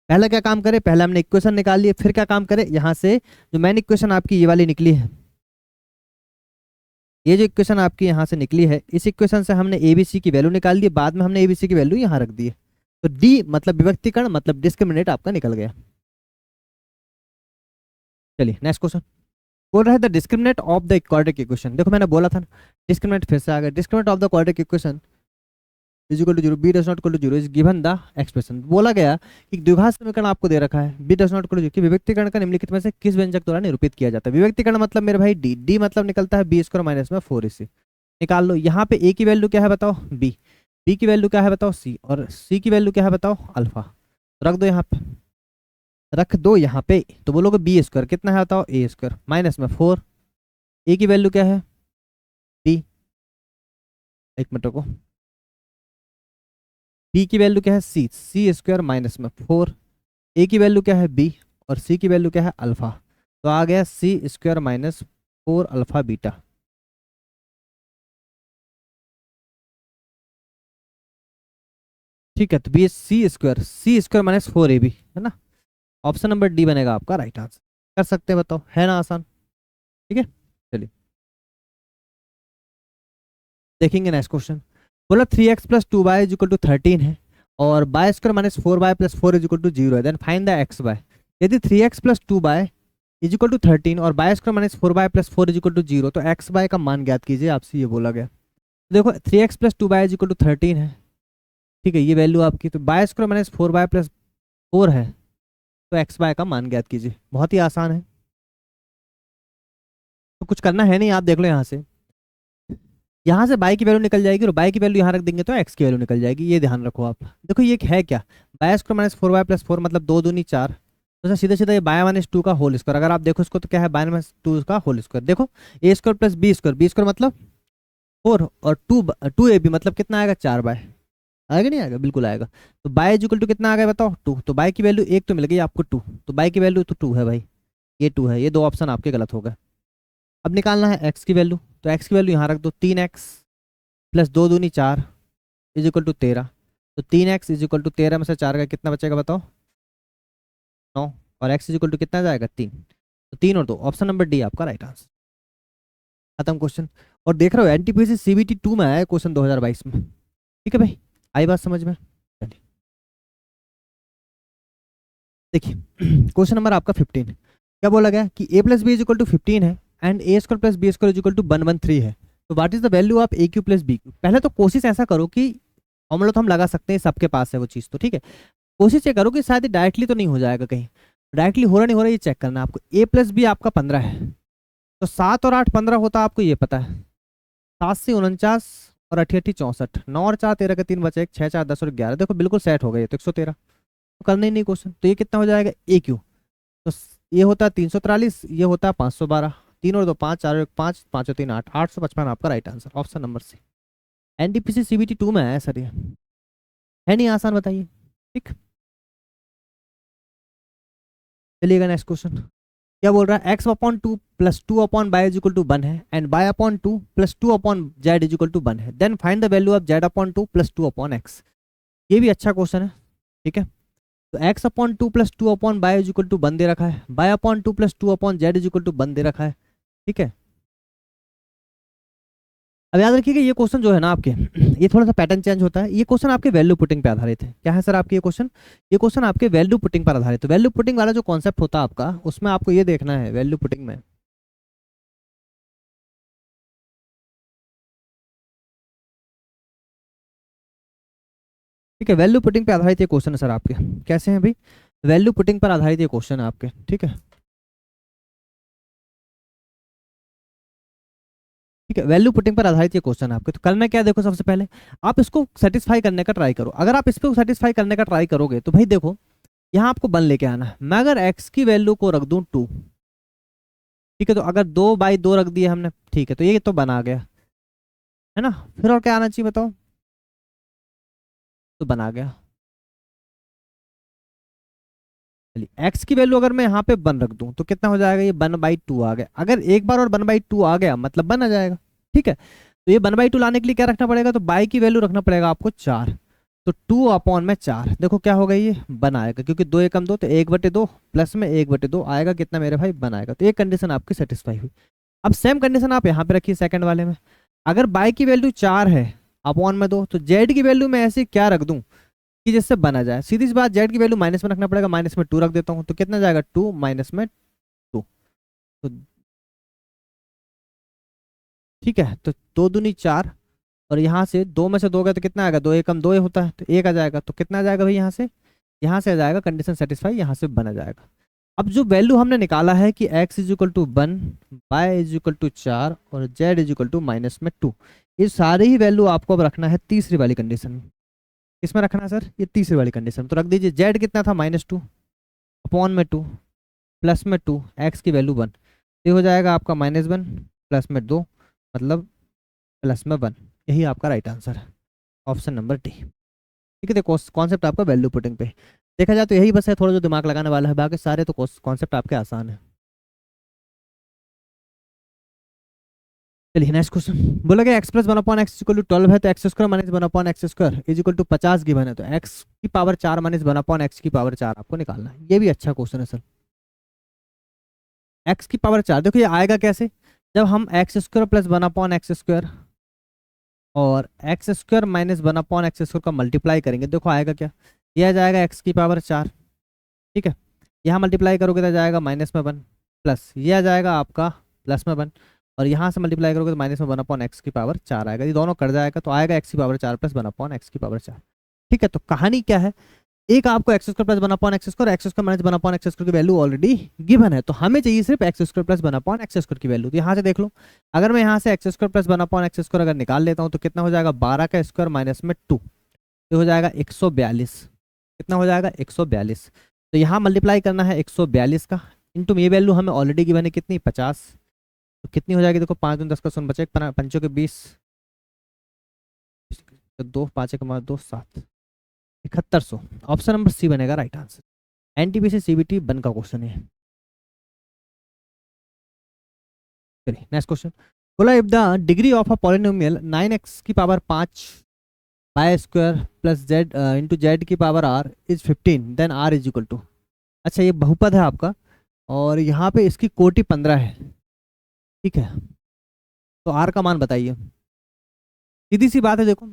पहला क्या काम करे, पहले हमने इक्वेशन निकाल लिए, फिर क्या काम करे, यहाँ से जो मेन इक्वेशन आपकी ये वाली निकली है, ये जो इक्वेशन आपकी यहाँ से निकली है, इस इक्वेशन से हमने एबीसी की वैल्यू निकाल दी, बाद में हमने एबीसी की वैल्यू यहाँ रख दी है। तो डी मतलब विभक्तीकरण मतलब डिस्क्रिमिनेट आपका निकल गया। चलिए नेक्स्ट क्वेश्चन बोल रहा है the discriminate of the quadratic equation. देखो मैंने बोला था ना डिस्क्रिमिनेट, फिर से आ गया, discriminant of the quadratic equation is equal to 0, b does not equal to 0 is given the expression. बोला गया कि द्विघात समीकरण आपको दे रखा है, b does not equal to 0 कि विभक्तीकरण का निम्नलिखित में से किस व्यंजक द्वारा निरूपित किया जाता है। विभक्तीकरण मतलब मेरे भाई डी, डी मतलब निकलता है बी स्क्वायर माइनस में 4 इसी निकाल लो। यहाँ पे ए की वैल्यू क्या है बताओ बी, बी की वैल्यू क्या है बताओ सी, और सी की वैल्यू क्या है बताओ अल्फा। रख दो यहाँ पे, रख दो यहाँ पे, तो बोलोगे बी स्क्वायर कितना है बताओ ए स्क्वायर माइनस में 4, ए की वैल्यू क्या है बी, एक मिनट को, बी की वैल्यू क्या है सी, सी स्क्वायर माइनस में 4, ए की वैल्यू क्या है बी और सी की वैल्यू क्या है अल्फा। तो आ गया c square minus 4 alpha beta. ठीक है, तो b c square minus 4 a b है ना, ऑप्शन नंबर डी बनेगा आपका राइट आंसर। कर सकते हैं, बताओ है ना आसान? ठीक है, चलिए देखेंगे नेक्स्ट क्वेश्चन। बोला 3x plus 2y is equal to 13 है और y square minus 4y plus 4 is equal to 0 है, then find the x y. यदि 3x plus 2y is equal to 13 और y square minus 4y plus 4 is equal to 0, तो x bye का मान ज्ञात कीजिए, आपसे ये बोला गया। देखो 3x plus 2y is equal to 13 है, ठीक है, ये वैल्यू आपकी, तो bye square minus 4y plus 4 है, तो एक्स बाय का मान ज्ञात कीजिए। बहुत ही आसान है, तो कुछ करना है नहीं, आप देख लो यहाँ से बाई की वैल्यू निकल जाएगी और बाई की वैल्यू यहाँ रख देंगे तो एक्स की वैल्यू निकल जाएगी, ये ध्यान रखो आप। देखो ये है क्या, bye square minus 4y plus 4 मतलब 2 दूनी 4, तो सीधा सीधा ये बाय माइनस 2 का होल स्क्वायर, अगर आप देखो इसको तो क्या है बाय माइनस 2 का होल स्क्वायर। देखो ए स्क्वायर प्लस बी स्क्वायर मतलब 4 और 2 ए बी मतलब कितना आएगा 4 बाय, आएगा नहीं आएगा, बिल्कुल आएगा। तो बाय इज इक्वल टू कितना आ गया बताओ 2, तो बाय की वैल्यू एक तो मिल गई आपको 2, तो बाय की वैल्यू तो 2 है भाई, ये 2 है, ये दो ऑप्शन आपके गलत हो गए। अब निकालना है एक्स की वैल्यू, तो एक्स की वैल्यू यहाँ रख दो, 3x प्लस 2 दूनी 4 इज इक्वल टू 13, तो 3x इज इक्वल टू 13 में से 4 का कितना बचेगा बताओ 9, और x इज इक्वल टू कितना जाएगा 3, तो 3 और 2, ऑप्शन नंबर डी आपका राइट आंसर। खत्म क्वेश्चन। और देख रहे हो एनटीपीसी सीबीटी 2 में आया है क्वेश्चन 2022 में, ठीक है भाई, आई बात समझ में? चलिए देखिए क्वेश्चन नंबर आपका 15, क्या बोला गया कि a plus B is equal to 15 है and a square plus B square is equal to 113 है, तो what is the value of a cube plus B cube. पहले तो कोशिश ऐसा करो कि फॉर्मूला तो हम लगा सकते हैं, सबके पास है वो चीज़, तो ठीक है, कोशिश ये करो कि शायद डायरेक्टली तो नहीं हो जाएगा, कहीं डायरेक्टली हो रहा नहीं हो रहा ये चेक करना है आपको। ए प्लस बी आपका 15 है, तो 7 और 8 15 होता है, आपको ये पता है, 7 से 49 और 8 8 64, 9 और 4 13 का 3 बचा, 1 6 4 10 और 11, देखो बिल्कुल सेट हो गए, तो 113, तो करना ही नहीं क्वेश्चन, तो ये कितना हो जाएगा ए क्यू, तो ये होता है 343, ये होता है 512, 3 और 2 5, 4 और 1 5, 5 और 3 8, 855 आपका right answer, option number C. NTPC CBT 2 में आया सर, ये है नहीं आसान, बताइए। ठीक, चलिएगा नेक्स्ट क्वेश्चन। क्या बोल रहा है x upon 2 plus 2 upon y is equal to 1 है and y upon 2 plus 2 upon z is equal to 1 है, then find the value of z upon 2 plus 2 upon x. ये भी अच्छा क्वेश्चन है, ठीक है, तो x upon 2 plus 2 upon y is equal to 1 दे रखा है, y upon 2 plus 2 upon z is equal to 1 दे रखा है, ठीक है। अब याद रखिएगा ये क्वेश्चन जो है ना आपके, ये थोड़ा सा पैटर्न चेंज होता है, ये क्वेश्चन आपके वैल्यू पुटिंग पे आधारित है। क्या है सर आपके ये क्वेश्चन आपके वैल्यू पुटिंग पर आधारित है। वैल्यू पुटिंग वाला जो कॉन्सेप्ट होता है आपका, उसमें आपको ये देखना है वैल्यू पुटिंग में, ठीक है, वैल्यू पुटिंग पे आधारित ये क्वेश्चन है सर आपके। कैसे हैं भाई, वैल्यू पुटिंग पर आधारित ये क्वेश्चन है आपके, ठीक है। ठीक है, वैल्यू पुटिंग पर आधारित ये क्वेश्चन है आपके। तो करना क्या है, देखो सबसे पहले आप इसको सेटिस्फाई करने का ट्राई करो। अगर आप इसको सेटिस्फाई करने का ट्राई करोगे तो भाई देखो यहाँ आपको 1 लेके आना है। मैं अगर x की वैल्यू को रख दूं 2, ठीक है, तो अगर 2/2 रख दिया हमने, ठीक है, तो ये तो बना गया है ना। फिर और क्या आना चाहिए बताओ, तो बना गया। चलिए x की वैल्यू अगर मैं यहाँ पे 1 रख दूं तो कितना हो जाएगा, ये 1/2 आ गया। अगर एक बार और 1/2 आ गया मतलब 1 आ जाएगा। ठीक है, तो ये 1/2 लाने के लिए क्या रखना पड़ेगा, तो y की वैल्यू रखना पड़ेगा आपको 4। तो 2/4 देखो क्या होगा, ये 1 आएगा, क्योंकि 2 एकम 2 तो 1/2 प्लस में 1/2 आएगा, कितना मेरे भाई 1 आएगा। तो ये कंडीशन आपकी सेटिस्फाई हुई। अब सेम कंडीशन आप यहाँ पे रखिए सेकंड वाले में। अगर y की वैल्यू 4 है अपॉन में 2, तो z की वैल्यू मैं ऐसे क्या रख दूं कि जिससे बना जाए। सीधी सी बात, z की वैल्यू माइनस में रखना पड़ेगा, माइनस में 2 रख देता हूँ, तो कितना जाएगा 2 माइनस में 2। तो ठीक है, तो 2 दूनी 4, और यहाँ से 2 में से 2 गया तो कितना आएगा, 2 एकम 2 होता है, तो 1 आ जाएगा। तो कितना आ जाएगा भाई, यहाँ से आ जाएगा, कंडीशन सेटिस्फाई, यहाँ से बना जाएगा। अब जो वैल्यू हमने निकाला है कि x is equal to 1, y is equal to 4 और z is equal to minus में 2, ये सारी ही वैल्यू आपको अब रखना है तीसरी वाली कंडीशन में। किसमें रखना है सर, ये तीसरी वाली कंडीशन। तो रख दीजिए z कितना था, -2 अपॉन में 2 प्लस में 2, x की वैल्यू 1, ये हो जाएगा आपका -1 प्लस में 2 मतलब प्लस में 1। यही आपका राइट आंसर है, ऑप्शन नंबर डी। ठीक है, देखो कॉन्सेप्ट आपका वैल्यू पुटिंग पे देखा जाए तो यही बस है, थोड़ा जो दिमाग लगाने वाला है, बाकी सारे तो कॉन्सेप्ट आपके आसान है। चलिए नेक्स्ट क्वेश्चन। बोला गया x plus 1/x equal to 12 है, तो x square minus 1/x square is equal to 50 given है, तो x की पावर 4 माइनस 1/x की पावर 4 आपको निकालना है। ये भी अच्छा क्वेश्चन है सर। x की पावर 4 देखो ये आएगा कैसे, जब हम x square plus 1/x square और x square minus 1/x square का मल्टीप्लाई करेंगे, देखो आएगा क्या, यह आ जाएगा x की पावर 4। ठीक है, यहाँ मल्टीप्लाई करोगे तो जाएगा माइनस में 1 प्लस ये आ जाएगा आपका प्लस में 1, और यहाँ से मल्टीप्लाई करोगे तो माइनस में 1/x की पावर 4 आएगा। ये दोनों कट जाएगा तो आएगा x की पावर 4 प्लस 1/x की पावर 4। ठीक है, तो कहानी क्या है, एक आपको x square plus 1/x square, x square minus 1/x square की वैल्यू ऑलरेडी गिवन है, तो हमें चाहिए सिर्फ x square plus 1/x square की वैल्यू। तो यहाँ से देख लो, अगर मैं यहाँ से x square plus 1/x square अगर निकाल लेता हूँ तो कितना हो जाएगा, 12 का स्क्वायर माइनस में 2, ये हो जाएगा 142। कितना हो जाएगा 142। तो यहाँ मल्टीप्लाई करना है 142 का इंटू ये वैल्यू हमें ऑलरेडी गिवन है कितनी, 50। तो कितनी हो जाएगी, देखो 5 दूनी 10 का 0 बचा, 5 के 20, 2 5 1 2 7, 7100। ऑप्शन नंबर सी बनेगा राइट आंसर। एनटीपीसी सीबीटी 1 का क्वेश्चन है। चलिए नेक्स्ट क्वेश्चन। बोला if the degree of a polynomial 9x की power 5 by square plus z into Z की power r is 15 then r is equal to. अच्छा ये बहुपद है आपका और यहाँ पे इसकी कोटि 15 है। ठीक है, तो r का मान बताइए। सीधी सी बात है, देखो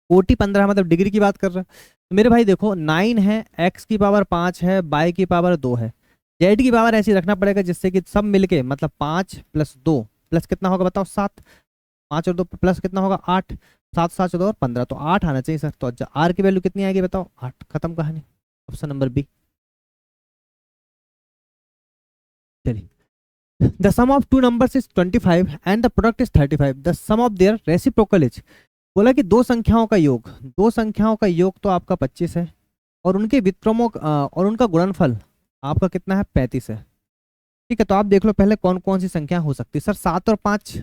कोटि 15 मतलब डिग्री की बात कर रहे हैं, तो मेरे भाई देखो 9 है, x की पावर 5 है, y की पावर 2 है, z की पावर ऐसी रखना पड़ेगा जिससे कि सब मिलके मतलब 5 प्लस 2 प्लस कितना होगा बताओ 7, 5 और 2 प्लस कितना होगा 8, 7 7 14 और 15, तो 8 आना चाहिए सर। तो r की वैल्यू कितनी आएगी बताओ, 8, खत्म कहानी। Option number B. चलिए, the sum of two numbers is 25 and the product is 35, the sum of their reciprocal is. बोला कि दो संख्याओं का योग तो आपका 25 है और उनके व्युत्क्रमों और उनका गुणनफल आपका कितना है 35 है। ठीक है, तो आप देख लो पहले कौन कौन सी संख्या हो सकती है सर। 7 और 5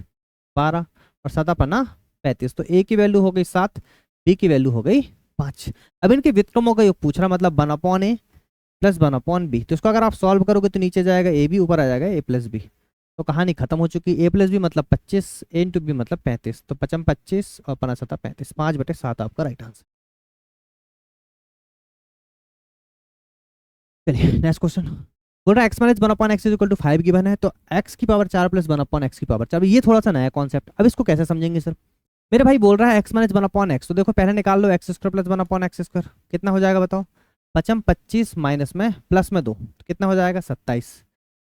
12 और 7 पर ना 35, तो ए की वैल्यू हो गई 7, बी की वैल्यू हो गई 5। अब इनके व्युत्क्रमों का योग पूछ रहा, मतलब 1/a प्लस 1/b। तो इसको अगर आप सॉल्व करोगे तो नीचे जाएगा ए बी, ऊपर आ जाएगा ए प्लस बी। तो कहानी खत्म हो चुकी। ए प्लस बी मतलब 25, ए इंटू बी मतलब 35, तो 55 25 और 5 7 35, 5/7 आपका राइट आंसर। चलिए नेक्स्ट क्वेश्चन। बोल रहा है x minus 1/x is equal to 5 given है, तो x की पावर 4 प्लस 1/x की पावर 4। ये थोड़ा सा नया कॉन्सेप्ट, अब इसको कैसे समझेंगे सर। मेरे भाई बोल रहा है x माइनस 1/x, तो देखो पहले निकाल लो x square plus 1/x square, कितना हो जाएगा बताओ, 55 25 माइनस में प्लस में 2, तो कितना हो जाएगा 27।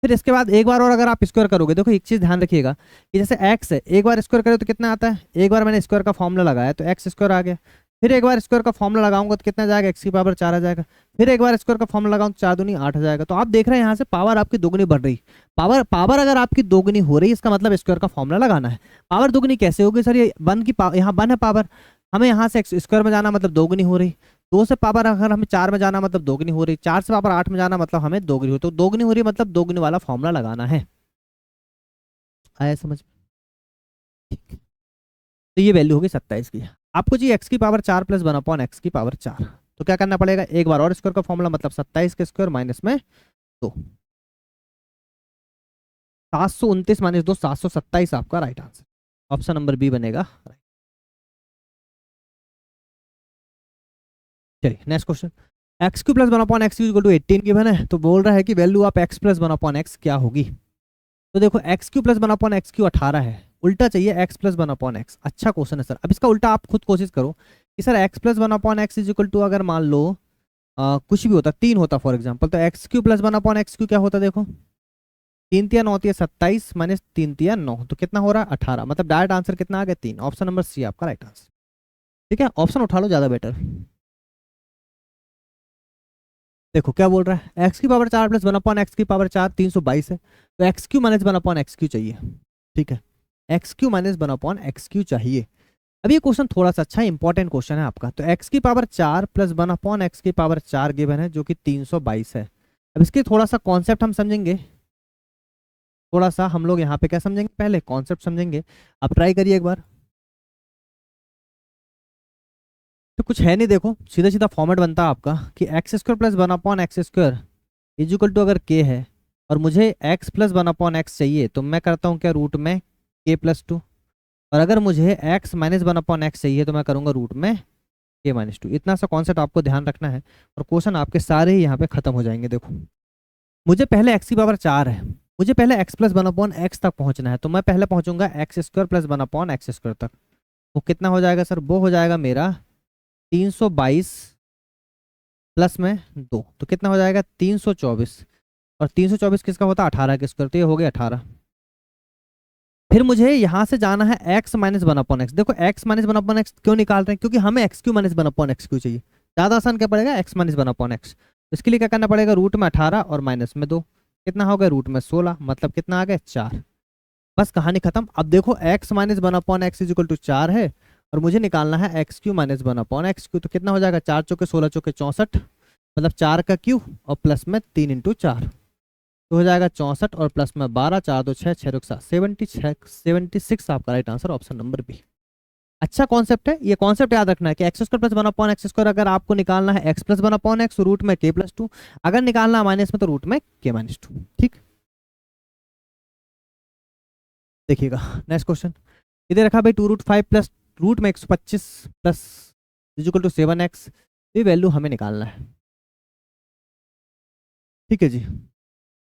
फिर इसके बाद एक बार और अगर आप स्क्वायर करोगे, देखो एक चीज ध्यान रखिएगा कि जैसे x है, एक बार स्क्वायर करे तो कितना आता है, एक बार मैंने स्क्वायर का फॉर्मूला लगाया तो x स्क्वायर आ गया, फिर एक बार स्क्वायर का फॉर्मूला लगाऊंगा तो कितना जाएगा, एक्स की पावर 4 आ जाएगा। फिर एक बार स्क्वायर का फॉर्मूला लगाऊं तो 4 दूनी 8 आ जाएगा। तो आप देख रहे हैं यहाँ से पावर आपकी दोगुनी बढ़ रही। पावर पावर अगर आपकी दोगुनी हो रही है इसका मतलब स्क्वायर का फॉर्मूला लगाना है। पावर दोगुनी कैसे होगी सर, ये वन की यहाँ वन है पावर, हमें यहाँ से एक्स स्क्वायर में जाना मतलब दोगुनी हो रही। 2 से पावर अगर हमें 4 में जाना मतलब दोगुनी हो रही, 4 से पावर 8 में जाना मतलब हमें दोगुनी हो, तो दोगुनी हो रही मतलब दोगुनी वाला फॉर्मूला लगाना है। आया समझ में? ठीक। तो ये वैल्यू होगी 27 की। आपको जी एक्स की पावर 4 प्लस 1 अपॉन एक्स की पावर 4, तो क्या करना पड़ेगा, एक बार और स्क्वायर का फॉर्मूला मतलब 27 के स्क्वायर माइनस में 2, 729 माइनस 2 727 आपका right answer, option number B बनेगा। चलिए next question, x cube plus 1 upon x equal to 18 given है, तो बोल रहा है कि value of x plus 1 upon x क्या होगी। तो देखो x cube plus 1 upon x cube 18 है, उल्टा चाहिए एक्स प्लस 1 अपॉन एक्स। अच्छा क्वेश्चन है सर। अब इसका उल्टा आप खुद कोशिश करो कि sir x plus 1 upon x is equal to अगर मान लो कुछ भी होता 3 होता फॉर एग्जाम्पल, तो x cube plus 1 upon x cube क्या होता, देखो 3 तिया 9 तिया 27 माइनस 3 तिया 9, तो कितना हो रहा है 18, मतलब डायरेक्ट आंसर कितना आ गया 3, ऑप्शन नंबर सी आपका राइट आंसर। ठीक है, ऑप्शन उठा लो ज्यादा बेटर। देखो क्या बोल रहा है, एक्स की पावर 4 प्लस 1 अपॉन एक्स की पावर 4 322 है, तो x cube minus 1 upon x Q चाहिए। ठीक है, x cube minus 1 upon x Q चाहिए। अब ये क्वेश्चन थोड़ा सा अच्छा इंपॉर्टेंट क्वेश्चन है आपका। तो एक्स की पावर 4 प्लस 1 अपॉन एक्स की पावर 4 गिवन है जो कि 322 है। अब इसके थोड़ा सा कॉन्सेप्ट हम समझेंगे, थोड़ा सा हम लोग यहाँ पे क्या समझेंगे, पहले कॉन्सेप्ट समझेंगे। आप ट्राई करिए एक बार। तो कुछ है नहीं, देखो सीधा सीधा फॉर्मेट बनता है आपका कि x square plus 1 upon x square is equal to अगर के है और मुझे एक्स प्लस 1 अपॉन एक्स चाहिए, तो मैं करता हूँ क्या, रूट में के प्लस 2, और अगर मुझे एक्स माइनस 1 अपॉन एक्स चाहिए तो मैं करूँगा रूट में के माइनस 2। इतना सा कॉन्सेप्ट आपको ध्यान रखना है और क्वेश्चन आपके सारे ही यहाँ पे खत्म हो जाएंगे। देखो मुझे पहले एक्स की पावर 4 है, मुझे पहले एक्स प्लस 1 अपॉन एक्स तक पहुँचना है, तो मैं पहले पहुँचूंगा X square plus 1 upon x square तक। वो कितना हो जाएगा सर, वो हो जाएगा मेरा 322 प्लस में 2, तो कितना हो जाएगा 324, और 324 किसका होता है 18 के स्क्वायर, तो ये हो गया 18। फिर मुझे यहाँ से जाना है एक्स माइनस 1 अपॉन एक्स। देखो एक्स माइनस 1 अपॉन एक्स क्यों निकाल रहे हैं, क्योंकि हमें x cube minus 1 upon x Q चाहिए। ज़्यादा आसान क्या पड़ेगा, एक्स माइनस 1 अपॉन एक्स। इसके लिए क्या करना पड़ेगा, रूट में 18 और माइनस में 2, कितना हो गया रूट में 16, मतलब कितना आ गया 4। बस कहानी खत्म। अब देखो x minus 1 upon x is equal to 4 है और मुझे निकालना है x cube minus 1 upon x cube, तो कितना हो जाएगा 4 चौके 16 चौके 64, मतलब 4 का क्यू और प्लस में 3 इंटू 4, तो हो जाएगा 64 और प्लस में 12, 4 2 6 6 7 76 आपका right answer, option number B. अच्छा कॉन्सेप्ट है, ये कॉन्सेप्ट याद रखना है कि x square plus 1 upon x square अगर आपको निकालना है x plus 1 upon x root में के प्लस 2, अगर निकालना है माइनस में तो रूट में के माइनस 2। ठीक, देखिएगा नेक्स्ट क्वेश्चन। इधर रखा भाई 2√5 प्लस रूट में 125 प्लस इक्वल टू 7x, ये वैल्यू हमें निकालना है। ठीक है जी,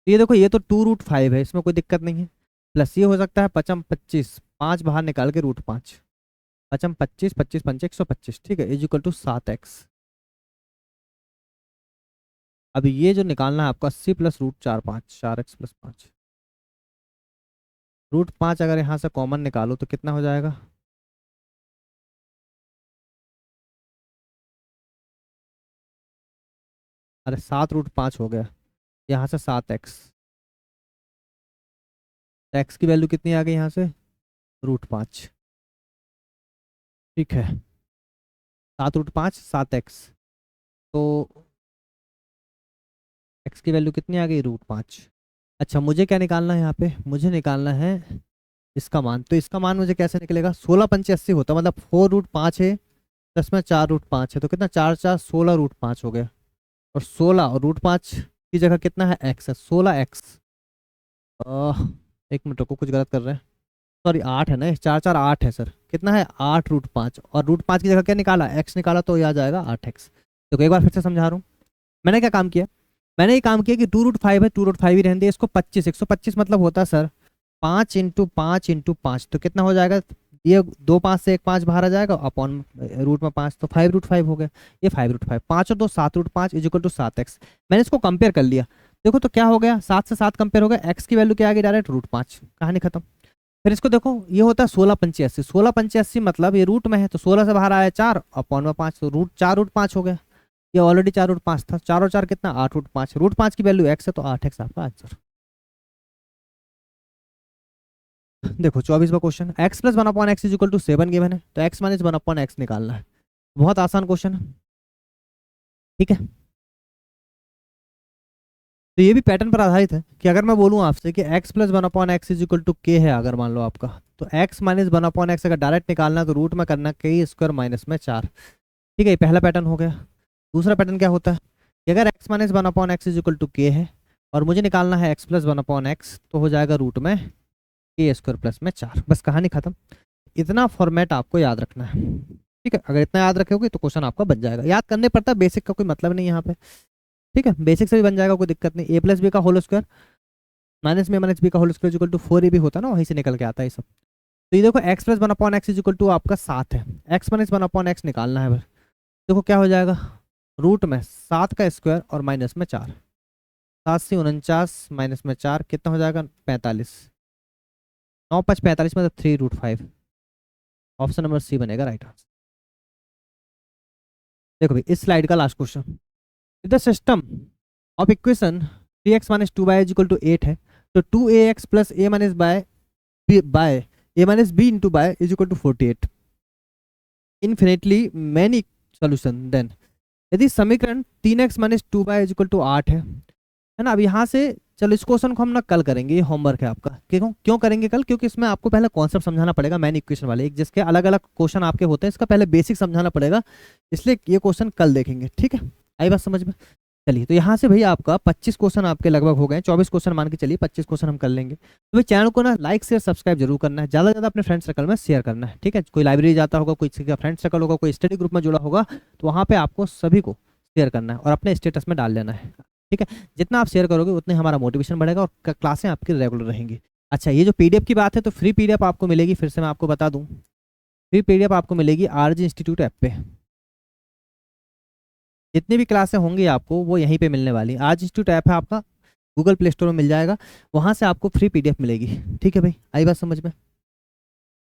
ये देखो ये तो 2√5 है, इसमें कोई दिक्कत नहीं है, प्लस ये हो सकता है 25 5 बाहर निकाल के √5, 25 25 5 125, ठीक है, इज इक्वल टू 7x। अभी ये जो निकालना है आपको 80 प्लस √4 5, 4x प्लस 5, √5 अगर यहाँ से कॉमन निकालो तो कितना हो जाएगा, अरे 7√5 हो गया, यहाँ से 7x, एक्स की वैल्यू कितनी आ गई यहाँ से √5। ठीक है, 7√5 7x, तो एक्स की वैल्यू कितनी आ गई √5। अच्छा मुझे क्या निकालना है यहाँ पे, मुझे निकालना है इसका मान, तो इसका मान मुझे कैसे निकलेगा, 16 पंचे 80 होता, मतलब 4√5 है प्लस में 4√5 है, तो कितना 4 4 16√5 हो गया, और 16 और √5 की जगह कितना है एक्स है 16x। एक मिनट रुको, कुछ गलत कर रहे हैं, सॉरी 8 है ना, 4 4 8 है सर, कितना है 8√5, और √5 की जगह क्या निकाला एक्स निकाला, तो ये आ जाएगा 8x। तो एक बार फिर से समझा रहा हूँ, मैंने क्या काम किया, मैंने ये काम किया कि 2√5 है 2√5 ही रहने दिया, इसको 25 125 मतलब होता है सर 5 इंटू 5 इंटू 5, तो कितना हो जाएगा, ये 2 5 से 1 5 बाहर आ जाएगा अपॉन रूट में 5, तो 5√5 हो गया, ये 5√5 5 और 2 7√5 इज इक्वल टू 7x। मैंने इसको कंपेयर कर लिया, देखो तो क्या हो गया 7 से 7 कंपेयर हो गया, एक्स की वैल्यू क्या आ गई डायरेक्ट √5, कहानी खत्म। फिर इसको देखो, ये होता है 16 85। 16 85 मतलब ये रूट में है, तो 16 से बाहर आया 4 अपॉन में 5, तो रूट 4 रूट 5 हो गया। ये ऑलरेडी 4 रूट 5 था, 4 और 4 कितना, 8 रूट 5। रूट 5 की वैल्यू x है, तो 8x आपका आंसर। देखो 24वां question, x plus 1/x is equal to 7 given है, तो x माइनस 1/x निकालना है। बहुत आसान क्वेश्चन है, ठीक है। तो ये भी पैटर्न पर आधारित है कि अगर मैं बोलूँ आपसे कि x plus 1/x is equal to k है, अगर मान लो आपका, तो x माइनस 1/x अगर डायरेक्ट निकालना है तो रूट में करना k स्क्वायर माइनस में 4। ठीक है, ये पहला पैटर्न हो गया। दूसरा पैटर्न क्या होता है कि अगर x minus 1/x is equal to k है और मुझे निकालना है x प्लस 1/x, तो हो जाएगा रूट में k स्क्वायर प्लस में 4। बस कहानी खत्म। इतना फॉर्मेट आपको याद रखना है, ठीक है। अगर इतना याद रखोगे तो क्वेश्चन आपका बन जाएगा। याद करने पड़ता है, बेसिक का कोई मतलब नहीं यहाँ पे, ठीक है। बेसिक से भी बन जाएगा, कोई दिक्कत नहीं। ए प्लस बी का होल स्क्वायर माइनस में माइनस बी का होल स्क्वायर इक्वल टू 4 भी होता है ना, वहीं से निकल के आता है ये सब। तो ये देखो x plus 1/x is equal to आपका 7 है, x माइनस 1/x निकालना है। देखो क्या हो जाएगा, रूट में 7 का स्क्वायर और माइनस में 4, 7 से 49 माइनस में 4 कितना हो जाएगा, 45। 9 5 45 मतलब 3√5। ऑप्शन नंबर सी बनेगा राइट आंसर। देखो भाई इस स्लाइड का last question, the system of equation 3x minus 2y is equal to 8 है, तो 2ax plus a minus y a minus b into y is equal to 48। Infinitely many solution then, यदि समीकरण 3x minus 2y is equal to 8 है ना। अब यहाँ से चलो इस क्वेश्चन को हम ना कल करेंगे, ये होमवर्क है आपका। क्यों करेंगे कल, क्योंकि इसमें आपको पहले कॉन्सेप्ट समझाना पड़ेगा, मैन इक्वेशन वाले, एक जिसके अलग अलग क्वेश्चन आपके होते हैं, इसका पहले बेसिक समझाना पड़ेगा, इसलिए ये क्वेश्चन कल देखेंगे, ठीक है। आई बात समझ में। चलिए, तो यहाँ से भैया आपका 25 क्वेश्चन आपके लगभग हो गए, 24 क्वेश्चन मान के चलिए, 25 क्वेश्चन हम कर लेंगे। तो भाई चैनल को ना लाइक शेयर सब्सक्राइब जरूर करना है, ज़्यादा से ज़्यादा अपने फ्रेंड सर्कल में शेयर करना है, ठीक है। कोई लाइब्रेरी जाता होगा, कोई किसी का फ्रेंड सर्कल होगा, कोई स्टडी ग्रुप में जुड़ा होगा, तो वहाँ पे आपको सभी को शेयर करना है और अपने स्टेटस में डाल लेना है, ठीक है। जितना आप शेयर करोगे उतने हमारा मोटिवेशन बढ़ेगा और क्लासें आपकी रेगुलर रहेंगी। अच्छा, ये जो पीडीएफ की बात है, तो फ्री पीडीएफ आपको मिलेगी, फिर से मैं आपको बता दूं, फ्री पीडीएफ आपको मिलेगी आरजी इंस्टीट्यूट ऐप पे। जितनी भी क्लासें होंगी आपको वो यहीं पे मिलने वाली। आरजी इंस्टीट्यूट ऐप है आपका, गूगल प्ले स्टोर में मिल जाएगा, वहाँ से आपको फ्री पीडीएफ मिलेगी, ठीक है भाई। आई बात समझ में।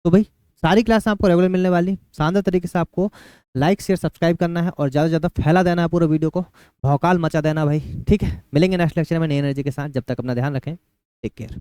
तो भाई सारी क्लासें आपको रेगुलर मिलने वाली, शानदार तरीके से आपको लाइक शेयर सब्सक्राइब करना है और ज़्यादा से ज़्यादा फैला देना है पूरे वीडियो को, भौकाल मचा देना भाई, ठीक है। मिलेंगे नेक्स्ट लेक्चर में नई एनर्जी के साथ, जब तक अपना ध्यान रखें, टेक केयर।